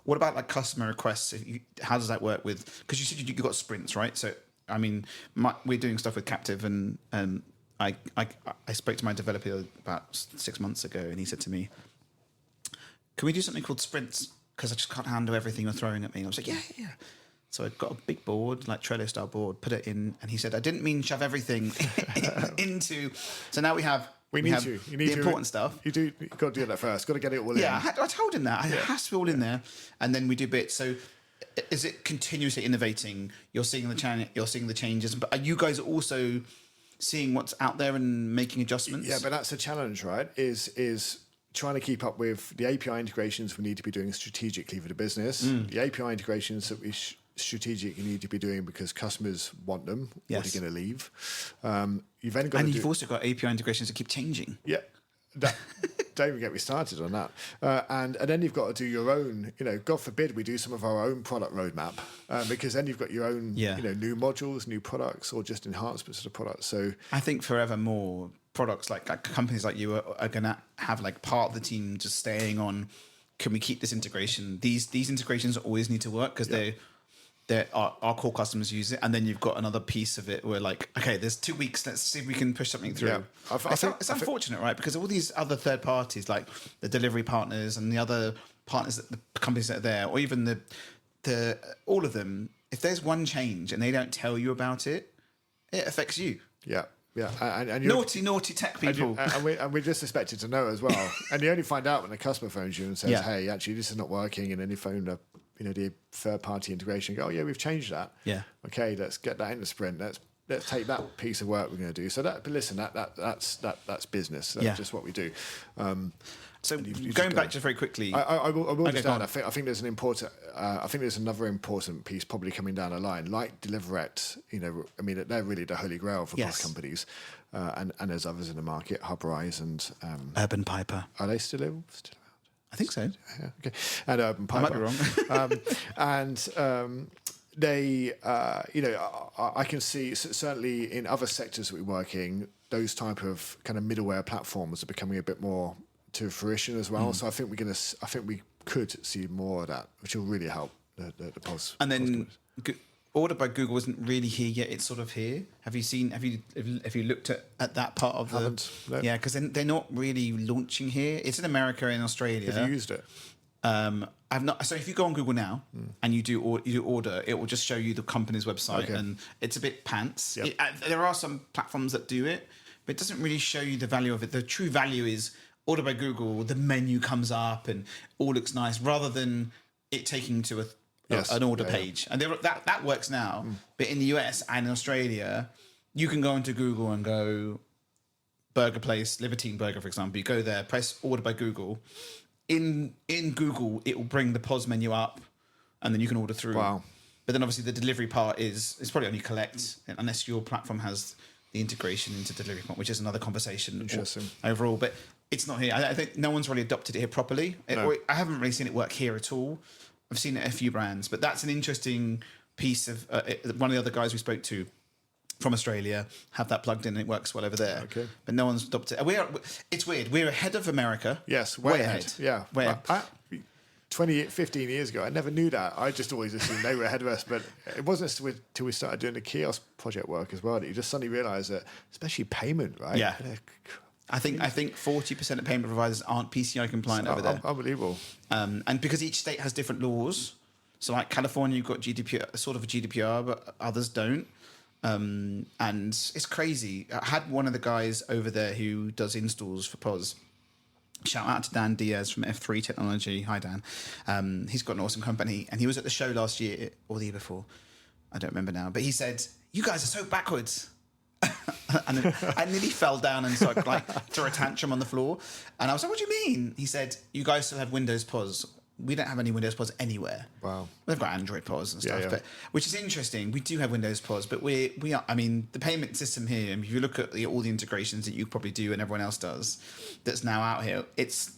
Speaker 1: what about, like, customer requests? How does that work with? Because you said you got sprints, right? So I mean, we're doing stuff with Captive, and I spoke to my developer about 6 months ago, and he said to me, "Can we do something called sprints? Because I just can't handle everything you're throwing at me." And I was like, "Yeah." So I got a big board, like Trello style board, put it in, and he said, "I didn't mean shove everything into." So now we have the important stuff.
Speaker 3: You've got to do that first. Got to get it all in.
Speaker 1: Yeah, I told him that. It has to be all in there, and then we do bits. So is it continuously innovating? You're seeing the changes, but are you guys also seeing what's out there and making adjustments?
Speaker 3: Yeah, but that's the challenge, right? Is trying to keep up with the API integrations we need to be doing strategically for the business. The API integrations that we strategically need to be doing because customers want them. Yes. What are you going to leave? You've then got
Speaker 1: you've also got API integrations that keep changing.
Speaker 3: Yeah. Don't even get me started on that. And then you've got to do your own, God forbid we do some of our own product roadmap, because then you've got your own, new modules, new products, or just enhancements to the product. So
Speaker 1: I think forevermore, products like companies like you are going to have, like, part of the team just staying on, can we keep this integration? These integrations always need to work because our core customers use it, and then you've got another piece of it where, like, okay, there's 2 weeks, let's see if we can push something through. Yeah. It's unfortunate, right? Because all these other third parties, like the delivery partners and the other partners, the companies that are there, or even the all of them, if there's one change and they don't tell you about it, it affects you.
Speaker 3: Yeah. Yeah, and
Speaker 1: naughty tech people,
Speaker 3: and we're just expected to know as well. And you only find out when the customer phones you and says, "Hey, actually, this is not working," and then you phone the third-party integration. And go, "Oh yeah, we've changed that. Yeah, okay, let's get that in the sprint. Let's take that piece of work we're going to do." So that's business. That's just what we do.
Speaker 1: So going back just very quickly,
Speaker 3: I will just add. I think there's an important. I think there's another important piece probably coming down the line, like Deliverect. I mean, they're really the holy grail for POS companies, and there's others in the market, Hubrise and
Speaker 1: Urban Piper.
Speaker 3: Are they still around? I
Speaker 1: think so.
Speaker 3: Yeah, okay. And Urban Piper.
Speaker 1: I might be wrong.
Speaker 3: they, I can see certainly in other sectors that we work in, those type of kind of middleware platforms are becoming a bit more to fruition as well. So I think we could see more of that, which will really help the POS.
Speaker 1: And then Order by Google isn't really here yet. It's sort of here. Have you looked at that part of
Speaker 3: No.
Speaker 1: Yeah, because they're not really launching here. It's in America and Australia.
Speaker 3: Have you used it?
Speaker 1: I've not. So if you go on Google now and you do order, it will just show you the company's website, and it's a bit pants.
Speaker 3: Yep.
Speaker 1: There are some platforms that do it, but it doesn't really show you the value of it. The true value is Order by Google. The menu comes up and all looks nice, rather than it taking to an order page. And that works now. But in the US and in Australia, you can go into Google and go burger place, Libertine Burger, for example. You go there, press Order by Google. In Google, it will bring the POS menu up, and then you can order through.
Speaker 3: Wow.
Speaker 1: But then obviously the delivery part is probably only collect, unless your platform has the integration into delivery point, which is another conversation.
Speaker 3: Interesting.
Speaker 1: Overall, but it's not here. I think no one's really adopted it here properly.
Speaker 3: No.
Speaker 1: I haven't really seen it work here at all. I've seen it at a few brands, but that's an interesting piece of one of the other guys we spoke to from Australia have that plugged in and it works well over there.
Speaker 3: Okay.
Speaker 1: But no one's adopted it. It's weird. We're ahead of America.
Speaker 3: Yes, way ahead. Yeah.
Speaker 1: Way ahead.
Speaker 3: 15 years ago, I never knew that. I just always assumed they were ahead of us, but it wasn't until we started doing the Kiosk project work as well that you just suddenly realise that, especially payment, right?
Speaker 1: Yeah. I think 40% of payment providers aren't PCI compliant over there.
Speaker 3: Unbelievable.
Speaker 1: And because each state has different laws, so like California, you've got GDPR, sort of a GDPR, but others don't. And it's crazy. I had one of the guys over there who does installs for POS. Shout out to Dan Diaz from F3 Technology. Hi, Dan. He's got an awesome company, and he was at the show last year or the year before. I don't remember now, but he said, "You guys are so backwards." And then I nearly fell down and started threw a tantrum on the floor. And I was like, "What do you mean?" He said, "You guys still have Windows POS. We don't have any Windows POS anywhere."
Speaker 3: Wow.
Speaker 1: We've got Android POS and stuff,
Speaker 3: Yeah.
Speaker 1: but which is interesting. We do have Windows POS, but we are. I mean, the payment system here. If you look at all the integrations that you probably do and everyone else does, that's now out here, it's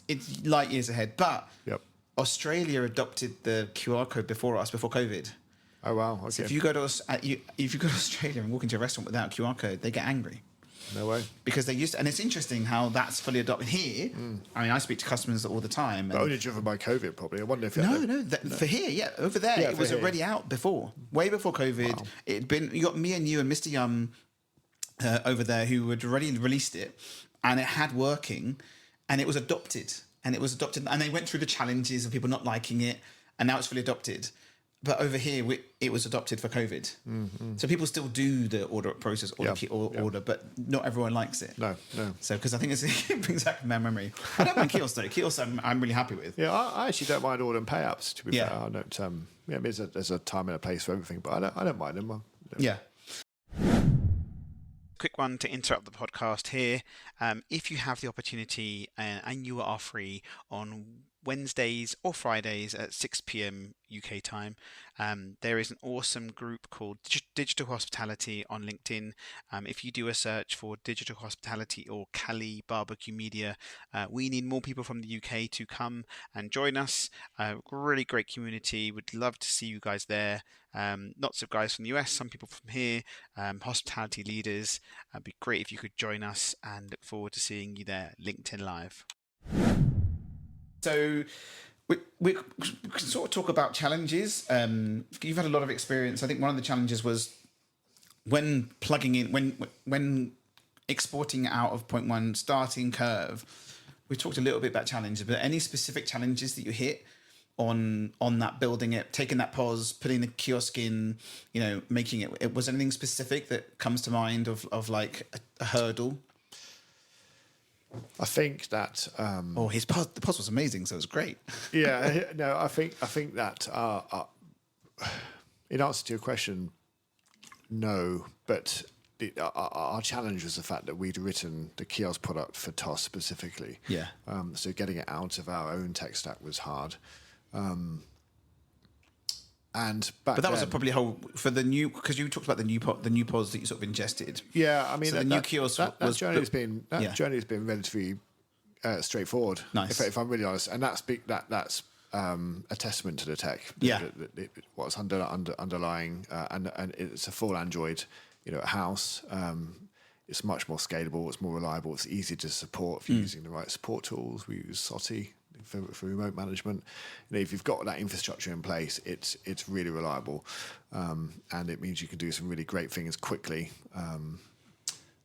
Speaker 1: light years ahead. But Australia adopted the QR code before us, before COVID.
Speaker 3: Oh wow! Okay.
Speaker 1: So if you go to Australia and walk into a restaurant without a QR code, they get angry.
Speaker 3: No way.
Speaker 1: Because they used to, and it's interesting how that's fully adopted here. I mean, I speak to customers all the time.
Speaker 3: But only driven by COVID, probably. I wonder if
Speaker 1: for here, over there, it was already out before, way before COVID.
Speaker 3: Wow.
Speaker 1: It'd been, you got me and you and Mr. Yum over there who had already released it, and it had working, and it was adopted, and they went through the challenges of people not liking it, and now it's fully adopted. But over here, it was adopted for COVID. So people still do the order process order, but not everyone likes it.
Speaker 3: No.
Speaker 1: So, because I think it brings back my memory. I don't mind Kiosk though. Kiosk I'm really happy with.
Speaker 3: Yeah, I actually don't mind ordering payouts, to be fair. I don't, I mean, there's a time and a place for everything, but I don't mind them.
Speaker 1: Yeah.
Speaker 4: Quick one to interrupt the podcast here. If you have the opportunity and you are free on Wednesdays or Fridays at 6 p.m. UK time, there is an awesome group called Digital Hospitality on LinkedIn. If you do a search for Digital Hospitality or Cali Barbecue Media, we need more people from the UK to come and join us. Really great community. Would love to see you guys there. Lots of guys from the US, some people from here, hospitality leaders. It'd be great if you could join us, and look forward to seeing you there. LinkedIn Live.
Speaker 1: So we can sort of talk about challenges. You've had a lot of experience. I think one of the challenges was when plugging in, when exporting out of point one, starting Curve. We talked a little bit about challenges, but any specific challenges that you hit on that, building it, taking that POS, putting the kiosk in, making it? Was anything specific that comes to mind of like a hurdle?
Speaker 3: I think that
Speaker 1: the POS was amazing, so it was great.
Speaker 3: Yeah, no, I think that in answer to your question, no, but our challenge was the fact that we'd written the Kiosk product for TOS specifically.
Speaker 1: Yeah.
Speaker 3: So getting it out of our own tech stack was hard. But that
Speaker 1: was probably a whole for the new, because you talked about the new POS that you sort of ingested.
Speaker 3: Yeah, I mean,
Speaker 1: so the new Kiosk
Speaker 3: journey's been relatively straightforward.
Speaker 1: Nice.
Speaker 3: If I'm really honest, and that's a testament to the tech. What's underlying, and it's a full Android, house. It's much more scalable. It's more reliable. It's easy to support if you're using the right support tools. We use SOTI for remote management. If you've got that infrastructure in place, it's really reliable, and it means you can do some really great things quickly.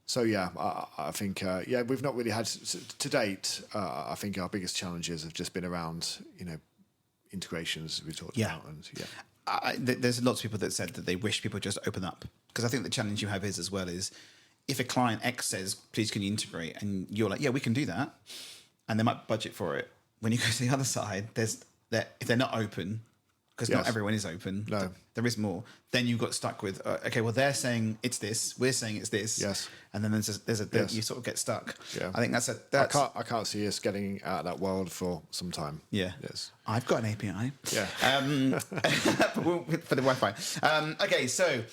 Speaker 3: So I think we've not really had to date. I think our biggest challenges have just been around integrations we talked about, and
Speaker 1: there's lots of people that said that they wish people just open up, because I think the challenge you have is if a client X says, please can you integrate, and you're like, yeah, we can do that, and they might budget for it. When you go to the other side, if they're not open, because not everyone is open, there is more, then you got stuck with, okay, well, they're saying it's this, we're saying it's this, and then you sort of get stuck. I think that's
Speaker 3: I can't see us getting out of that world for some time.
Speaker 1: I've got an API for the Wi-Fi. Okay, so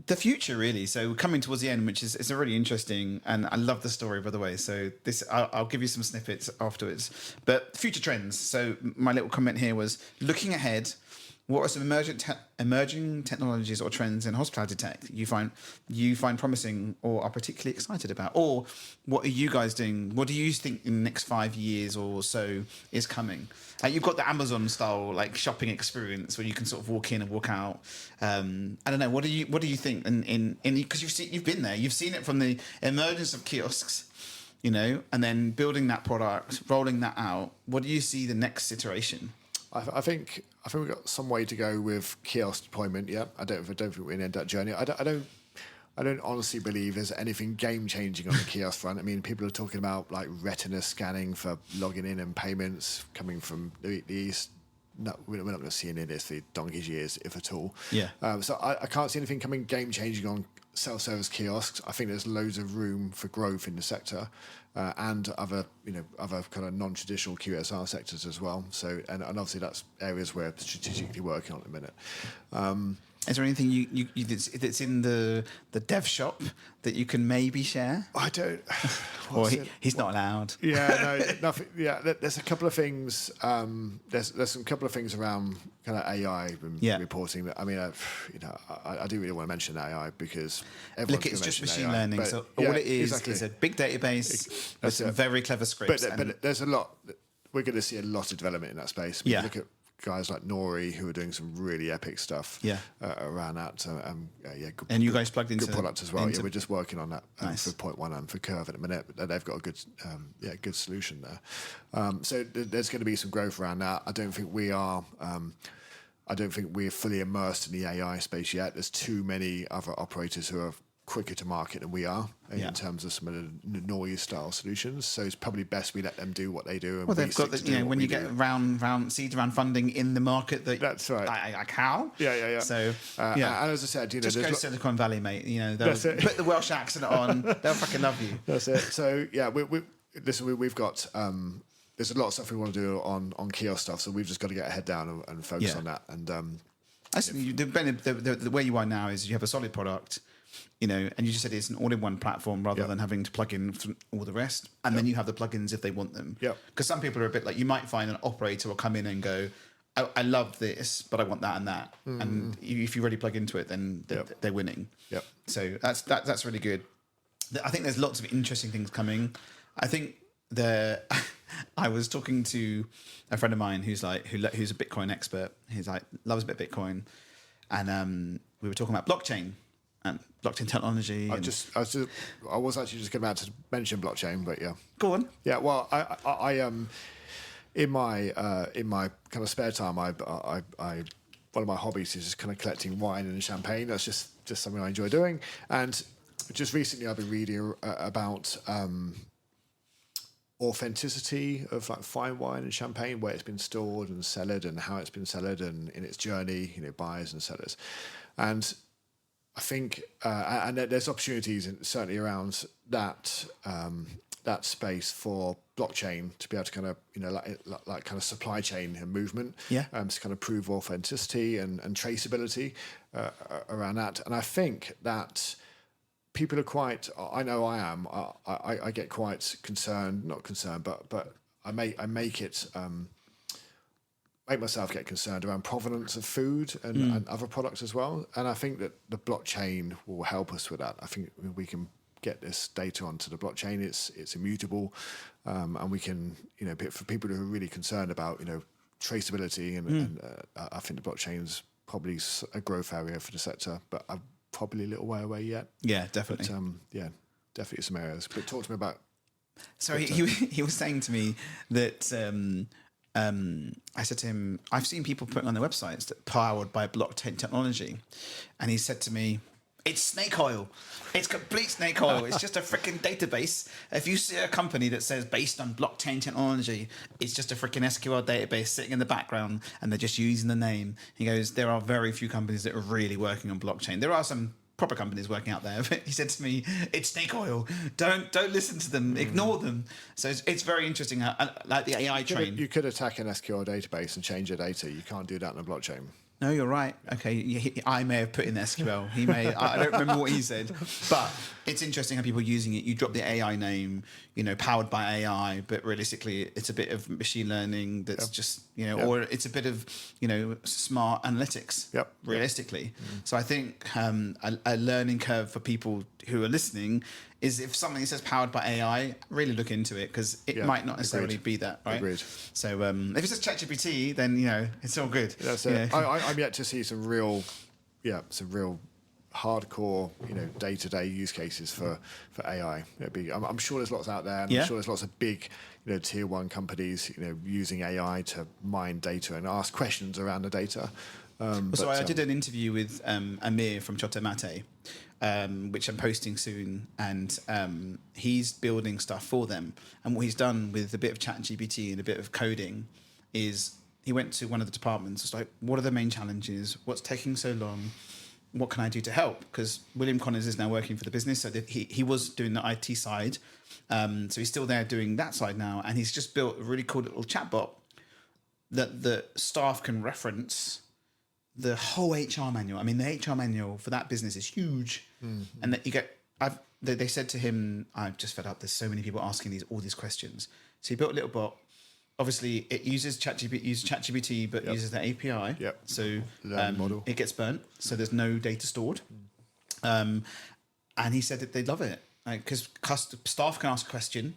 Speaker 1: the future, really. So we're coming towards the end, which is a really interesting, and I love the story, by the way. So I'll give you some snippets afterwards. But future trends. So my little comment here was, looking ahead, what are some emerging technologies or trends in hospitality tech that you find promising or are particularly excited about? Or what are you guys doing? What do you think in the next 5 years or so is coming? You've got the Amazon style shopping experience where you can sort of walk in and walk out. I don't know. What do you think? Because you've been there, you've seen it from the emergence of kiosks, and then building that product, rolling that out. What do you see the next iteration?
Speaker 3: I think we've got some way to go with kiosk deployment. I don't think we're in that journey. I don't honestly believe there's anything game changing on the kiosk front. I mean, people are talking about retina scanning for logging in and payments coming from the east. No, we're not going to see any of this for donkey's years, if at all. So I can't see anything coming game changing on self-service kiosks. I think there's loads of room for growth in the sector, and other kind of non-traditional QSR sectors as well. So and obviously that's areas we're strategically working on at the minute.
Speaker 1: Is there anything that's in the dev shop that you can maybe share?
Speaker 3: I don't.
Speaker 1: He's not allowed.
Speaker 3: Nothing. There's a couple of things. There's some couple of things around kind of AI and reporting. That, I mean, I do really want to mention AI because
Speaker 1: it's just machine learning. But, so all it is a big database with some very clever scripts.
Speaker 3: But there's a lot. We're going to see a lot of development in that space. We look at guys like Nori who are doing some really epic stuff around that. Good,
Speaker 1: and you guys plugged into
Speaker 3: good product as well. We're just working on that for Point One and for Kurve at the minute. They've got a good solution there. So there's going to be some growth around that. I don't think we're fully immersed in the AI space yet. There's too many other operators who are quicker to market than we are in terms of some of the noise style solutions. So it's probably best we let them do what they do. And
Speaker 1: they've got when you get round seed round funding in the market,
Speaker 3: that's right.
Speaker 1: Like how?
Speaker 3: Yeah.
Speaker 1: So
Speaker 3: and as I said,
Speaker 1: just go to Silicon Valley, mate. They'll put the Welsh accent on. They'll fucking love you.
Speaker 3: That's it. So we've got. There's a lot of stuff we want to do on kiosk stuff, so we've just got to get our head down and focus on that. And
Speaker 1: the way you are now is you have a solid product. And you just said it's an all-in-one platform rather than having to plug in all the rest. And then you have the plugins if they want them. Because some people are a bit like, you might find an operator will come in and go, I love this, but I want that and that. And if you really plug into it, then they're winning. So that's really good. I think there's lots of interesting things coming. I think I was talking to a friend of mine who's a Bitcoin expert. He's loves a bit of Bitcoin. And we were talking about blockchain. And blockchain technology. I
Speaker 3: was actually just about to mention blockchain, but
Speaker 1: go on.
Speaker 3: Yeah, well, I in my kind of spare time, I one of my hobbies is just kind of collecting wine and champagne. That's just something I enjoy doing. And just recently, I've been reading about authenticity of fine wine and champagne, where it's been stored and cellared, and how it's been cellared, and in its journey, buyers and sellers, and I think, and there's opportunities certainly around that space for blockchain to be able to kind of, like kind of supply chain and movement, to kind of prove authenticity and traceability around that. And I think that people are quite. I know I am. I get quite concerned, not concerned, but I make it. make myself get concerned around provenance of food and other products as well. And I think that the blockchain will help us with that. I think we can get this data onto the blockchain. It's immutable, and we can, for people who are really concerned about, traceability, and I think the blockchain's probably a growth area for the sector, but I'm probably a little way away yet.
Speaker 1: Yeah, definitely.
Speaker 3: But, definitely some areas. But talk to me about.
Speaker 1: So he was saying to me that I said to him, I've seen people putting on their websites that powered by blockchain technology, and he said to me, it's snake oil. It's complete snake oil. It's just a freaking database. If you see a company that says based on blockchain technology, it's just a freaking SQL database sitting in the background and they're just using the name. He goes, there are very few companies that are really working on blockchain. There are some proper companies working out there, but he said to me, it's snake oil. Don't listen to them. Ignore them. So it's very interesting how, like the AI train.
Speaker 3: You could attack an SQL database and change your data. You can't do that in a blockchain.
Speaker 1: No, you're right. Okay, I may have put in SQL. He may. I don't remember what he said, but it's interesting how people are using it. You drop the AI name, powered by AI, but realistically, it's a bit of machine learning that's just, or it's a bit of, smart analytics.
Speaker 3: Yep.
Speaker 1: Realistically, so I think a learning curve for people who are listening is if something says powered by AI, really look into it because it might not necessarily be that, right?
Speaker 3: Agreed.
Speaker 1: So if it says ChatGPT, then it's all good.
Speaker 3: That's it. I'm yet to see some real hardcore, day-to-day use cases for AI. I'm sure there's lots out there, and I'm sure there's lots of big, tier one companies, using AI to mine data and ask questions around the data.
Speaker 1: I did an interview with Amir from Chotte Mate, which I'm posting soon, and he's building stuff for them. And what he's done with a bit of ChatGPT and a bit of coding is he went to one of the departments. It's like, what are the main challenges? What's taking so long? What can I do to help? Because William Connors is now working for the business, so that he was doing the IT side, so he's still there doing that side now, and he's just built a really cool little chatbot that the staff can reference the whole HR manual. I mean, the HR manual for that business is huge, and that you get. They said to him, "I've just fed up. There's so many people asking all these questions." So he built a little bot. Obviously, it uses ChatGPT, but uses the API.
Speaker 3: Yep.
Speaker 1: So
Speaker 3: model.
Speaker 1: it gets burnt, so there's no data stored. And he said that they love it because staff can ask a question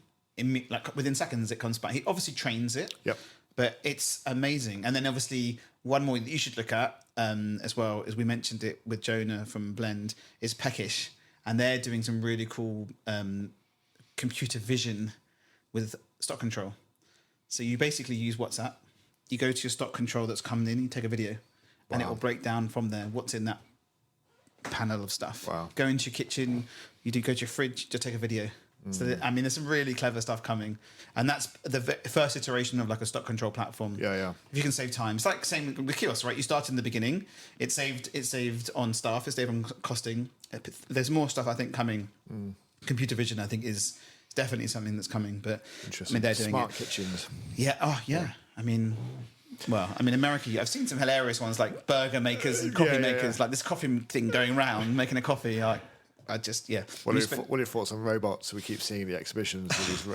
Speaker 1: within seconds. It comes back. He obviously trains it.
Speaker 3: Yep.
Speaker 1: But it's amazing. And then obviously one more that you should look at as well, as we mentioned it with Jonah from Blend, is Peckish, and they're doing some really cool computer vision with stock control. So you basically use WhatsApp, you go to your stock control that's coming in, you take a video, and it will break down from there what's in that panel of stuff.
Speaker 3: Wow.
Speaker 1: Go into your kitchen, go to your fridge, just take a video. So there's some really clever stuff coming, and that's the first iteration of like a stock control platform.
Speaker 3: Yeah.
Speaker 1: If you can save time, it's like same with Kiosks, right? You start in the beginning, it saved on staff, it saved on costing. There's more stuff I think coming. Computer vision, I think, is definitely something that's coming. But
Speaker 3: interesting.
Speaker 1: They're doing
Speaker 3: smart kitchens.
Speaker 1: Yeah. Oh, yeah. I mean, America, I've seen some hilarious ones like burger makers and coffee makers, like this coffee thing going around making a coffee. I just,
Speaker 3: What are your thoughts on robots? We keep seeing the exhibitions with these.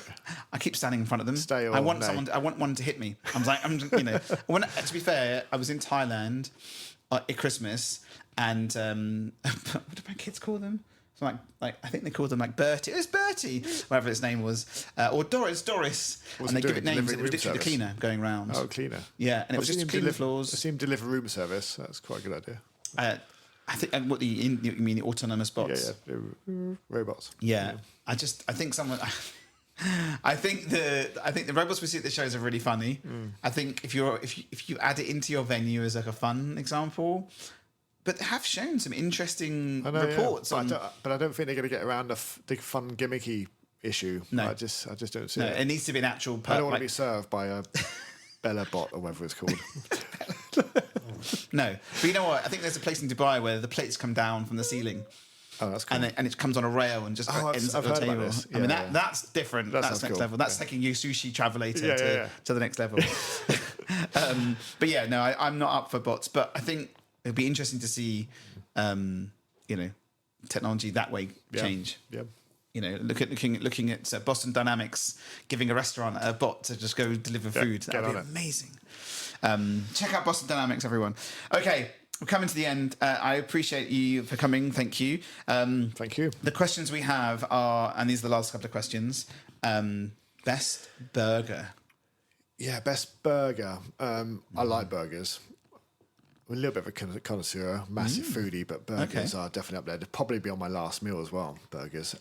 Speaker 1: I keep standing in front of them. I want one to hit me. To be fair, I was in Thailand at Christmas, and what did my kids call them? So like I think they called them like Bertie. It was Bertie, whatever his name was, or Doris, and they give it names. It was literally the cleaner going around.
Speaker 3: Oh, cleaner.
Speaker 1: Yeah, and it was just to clean the floors.
Speaker 3: I see him deliver room service. That's quite a good idea.
Speaker 1: I think you mean the autonomous bots?
Speaker 3: Yeah, robots.
Speaker 1: Yeah, I think someone. I think the robots we see at the shows are really funny. I think if you add it into your venue as like a fun example. But they have shown some interesting reports.
Speaker 3: Yeah. But I don't think they're going to get around the fun gimmicky issue.
Speaker 1: No.
Speaker 3: I just don't see it.
Speaker 1: It needs to be an actual.
Speaker 3: I don't want to be served by a Bella bot or whatever it's called.
Speaker 1: No, but you know what? I think there's a place in Dubai where the plates come down from the ceiling.
Speaker 3: Oh, that's cool.
Speaker 1: And it comes on a rail and just ends up on the table. That's different. That's next level. That's taking your sushi travelator to the next level. But yeah, no, I'm not up for bots. But I think it'd be interesting to see, technology that way change.
Speaker 3: Yeah.
Speaker 1: looking at Boston Dynamics giving a restaurant a bot to just go deliver food. That would be amazing. Check out Boston Dynamics, everyone. Okay, we're coming to the end. I appreciate you for coming. Thank you.
Speaker 3: Thank you.
Speaker 1: The questions we have are, and these are the last couple of questions. Best burger.
Speaker 3: Yeah, best burger. I like burgers. I'm a little bit of a connoisseur, massive foodie, but burgers are definitely up there. They'd probably be on my last meal as well, burgers.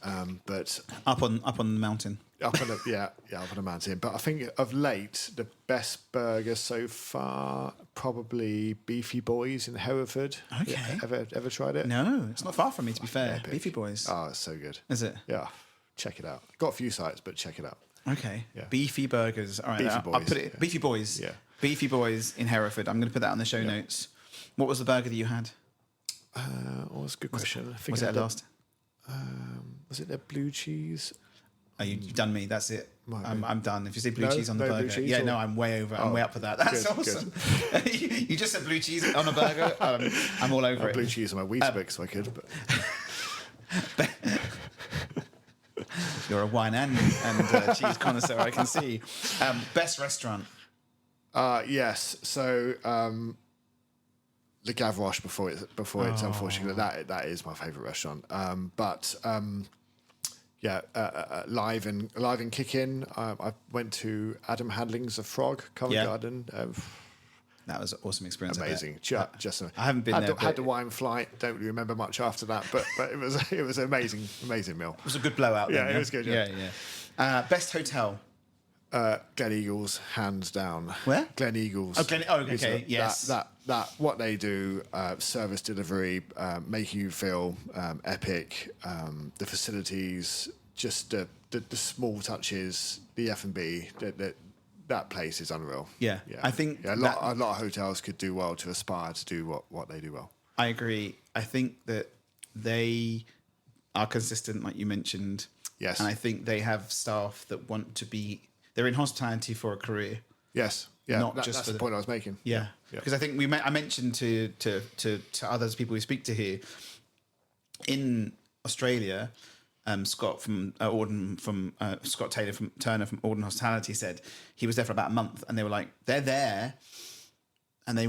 Speaker 3: But
Speaker 1: up on the mountain.
Speaker 3: Up on the mountain. But I think of late, the best burger so far, probably Beefy Boys in Hereford.
Speaker 1: Okay.
Speaker 3: Yeah, ever tried it?
Speaker 1: No, it's not far from me, to be fair.
Speaker 3: Epic.
Speaker 1: Beefy Boys.
Speaker 3: Oh, it's so good.
Speaker 1: Is it?
Speaker 3: Yeah, check it out. Got a few sites, but check it out.
Speaker 1: Okay.
Speaker 3: Yeah.
Speaker 1: Beefy Burgers. All right,
Speaker 3: Beefy
Speaker 1: I'll
Speaker 3: Boys.
Speaker 1: put it. Beefy Boys.
Speaker 3: Yeah.
Speaker 1: Beefy Boys in Hereford. I'm going to put that on the show notes. What was the burger that you had?
Speaker 3: That's a good question.
Speaker 1: Was it last?
Speaker 3: Was it the blue cheese?
Speaker 1: Oh, you've done me. That's it. I'm done. If you say blue cheese on the
Speaker 3: no
Speaker 1: burger,
Speaker 3: blue cheese
Speaker 1: no, I'm way over. I'm way up for that. That's awesome. You just said blue cheese on a burger. I'm all over it.
Speaker 3: Blue cheese on my Weetabix, I could. But.
Speaker 1: You're a wine and cheese connoisseur, I can see. Best restaurant.
Speaker 3: Yes. So Le Gavroche before it's unfortunately that is my favourite restaurant. Live and Kick-In. I went to Adam Handling's The Frog, Covent Garden.
Speaker 1: That was an awesome experience.
Speaker 3: Amazing.
Speaker 1: I haven't been there.
Speaker 3: Had the wine flight. Don't really remember much after that, but it was an amazing meal.
Speaker 1: It was a good blowout.
Speaker 3: Yeah, it was good. Yeah.
Speaker 1: Best hotel.
Speaker 3: Glen Eagles, hands down.
Speaker 1: Where?
Speaker 3: Glen Eagles.
Speaker 1: Oh, okay. Yes.
Speaker 3: That what they do, service delivery, making you feel epic. The facilities, just the small touches, the F&B. That place is unreal.
Speaker 1: Yeah. I think
Speaker 3: a lot of hotels could do well to aspire to do what they do well.
Speaker 1: I agree. I think that they are consistent, like you mentioned.
Speaker 3: Yes.
Speaker 1: And I think they have staff that want to be. They're in hospitality for a career.
Speaker 3: Yes. Yeah.
Speaker 1: Not just
Speaker 3: that's
Speaker 1: for
Speaker 3: the point I was making.
Speaker 1: Yeah. Because I think I mentioned to others people we speak to here in Australia. Scott from Scott Turner from Auden Hospitality said he was there for about a month, and they were like, they're there, and they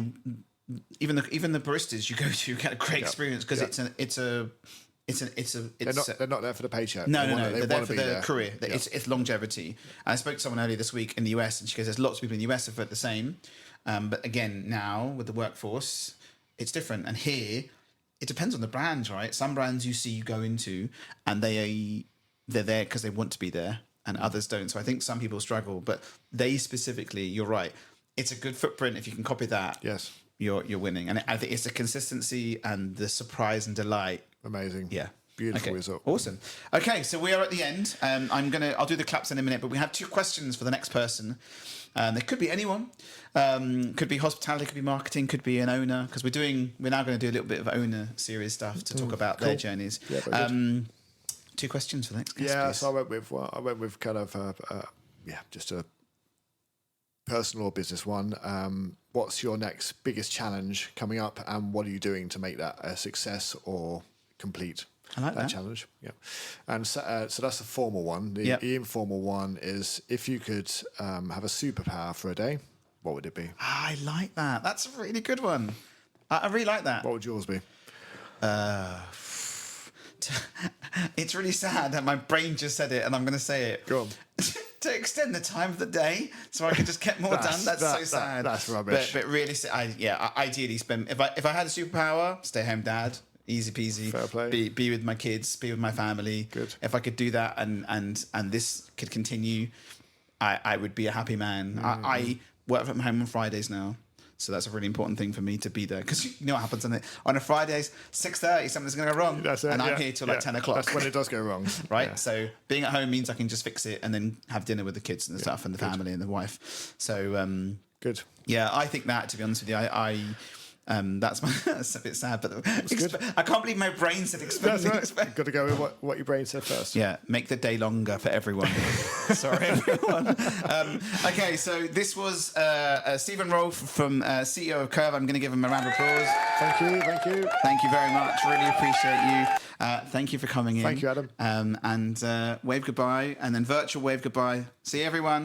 Speaker 1: even the baristas you go to get a great experience because
Speaker 3: they're not there for the paycheck.
Speaker 1: No, they're there for their career. It's longevity. And I spoke to someone earlier this week in the US, and she goes, "There's lots of people in the US who've felt the same, but again now with the workforce, it's different, and here." It depends on the brands, right? Some brands you go into and they're there because they want to be there, and others don't. So I think some people struggle, but they specifically, you're right. It's a good footprint. If you can copy that,
Speaker 3: yes,
Speaker 1: you're winning. And I think it's the consistency and the surprise and delight.
Speaker 3: Amazing.
Speaker 1: Yeah.
Speaker 3: Beautiful result.
Speaker 1: Awesome. Okay, so we are at the end. I'll do the claps in a minute, but we have 2 questions for the next person. There could be anyone. Could be hospitality, could be marketing, could be an owner, because we're now going to do a little bit of owner series stuff to talk about their journeys. Yeah, 2 questions for the next guest, please.
Speaker 3: So I went with kind of just a personal or business one. What's your next biggest challenge coming up, and what are you doing to make that a success or complete?
Speaker 1: I like that
Speaker 3: challenge. Yeah, and so that's the formal one. The informal one is if you could have a superpower for a day, what would it be?
Speaker 1: I like that. That's a really good one. I really like that.
Speaker 3: What would yours be?
Speaker 1: It's really sad that my brain just said it, and I'm going to say it.
Speaker 3: Go on.
Speaker 1: To extend the time of the day, so I could just get more done. That's so sad.
Speaker 3: That's rubbish.
Speaker 1: But really, ideally spend. If I had a superpower, stay home dad. Easy peasy.
Speaker 3: Fair play.
Speaker 1: Be with my kids, be with my family.
Speaker 3: Good.
Speaker 1: If I could do that and this could continue, I would be a happy man. Mm-hmm. I work from home on Fridays now, so that's a really important thing for me to be there, because you know what happens on a Fridays 6:30 something's going to go wrong.
Speaker 3: That's it,
Speaker 1: and I'm here till like 10 o'clock.
Speaker 3: That's when it does go wrong.
Speaker 1: Right. Yeah. So being at home means I can just fix it and then have dinner with the kids and the stuff and the family and the wife. So
Speaker 3: good.
Speaker 1: Yeah, I think that, to be honest with you, That's a bit sad, but I can't believe my brain said expect.
Speaker 3: That's right. You've got to go with what your brain said first.
Speaker 1: Yeah, make the day longer for everyone. Sorry, everyone. Okay, so this was Stephen Rolfe from CEO of Kurve. I'm going to give him a round of applause.
Speaker 3: Thank you.
Speaker 1: Thank you very much. Really appreciate you. Thank you for coming in.
Speaker 3: Thank you, Adam.
Speaker 1: And wave goodbye, and then virtual wave goodbye. See you, everyone.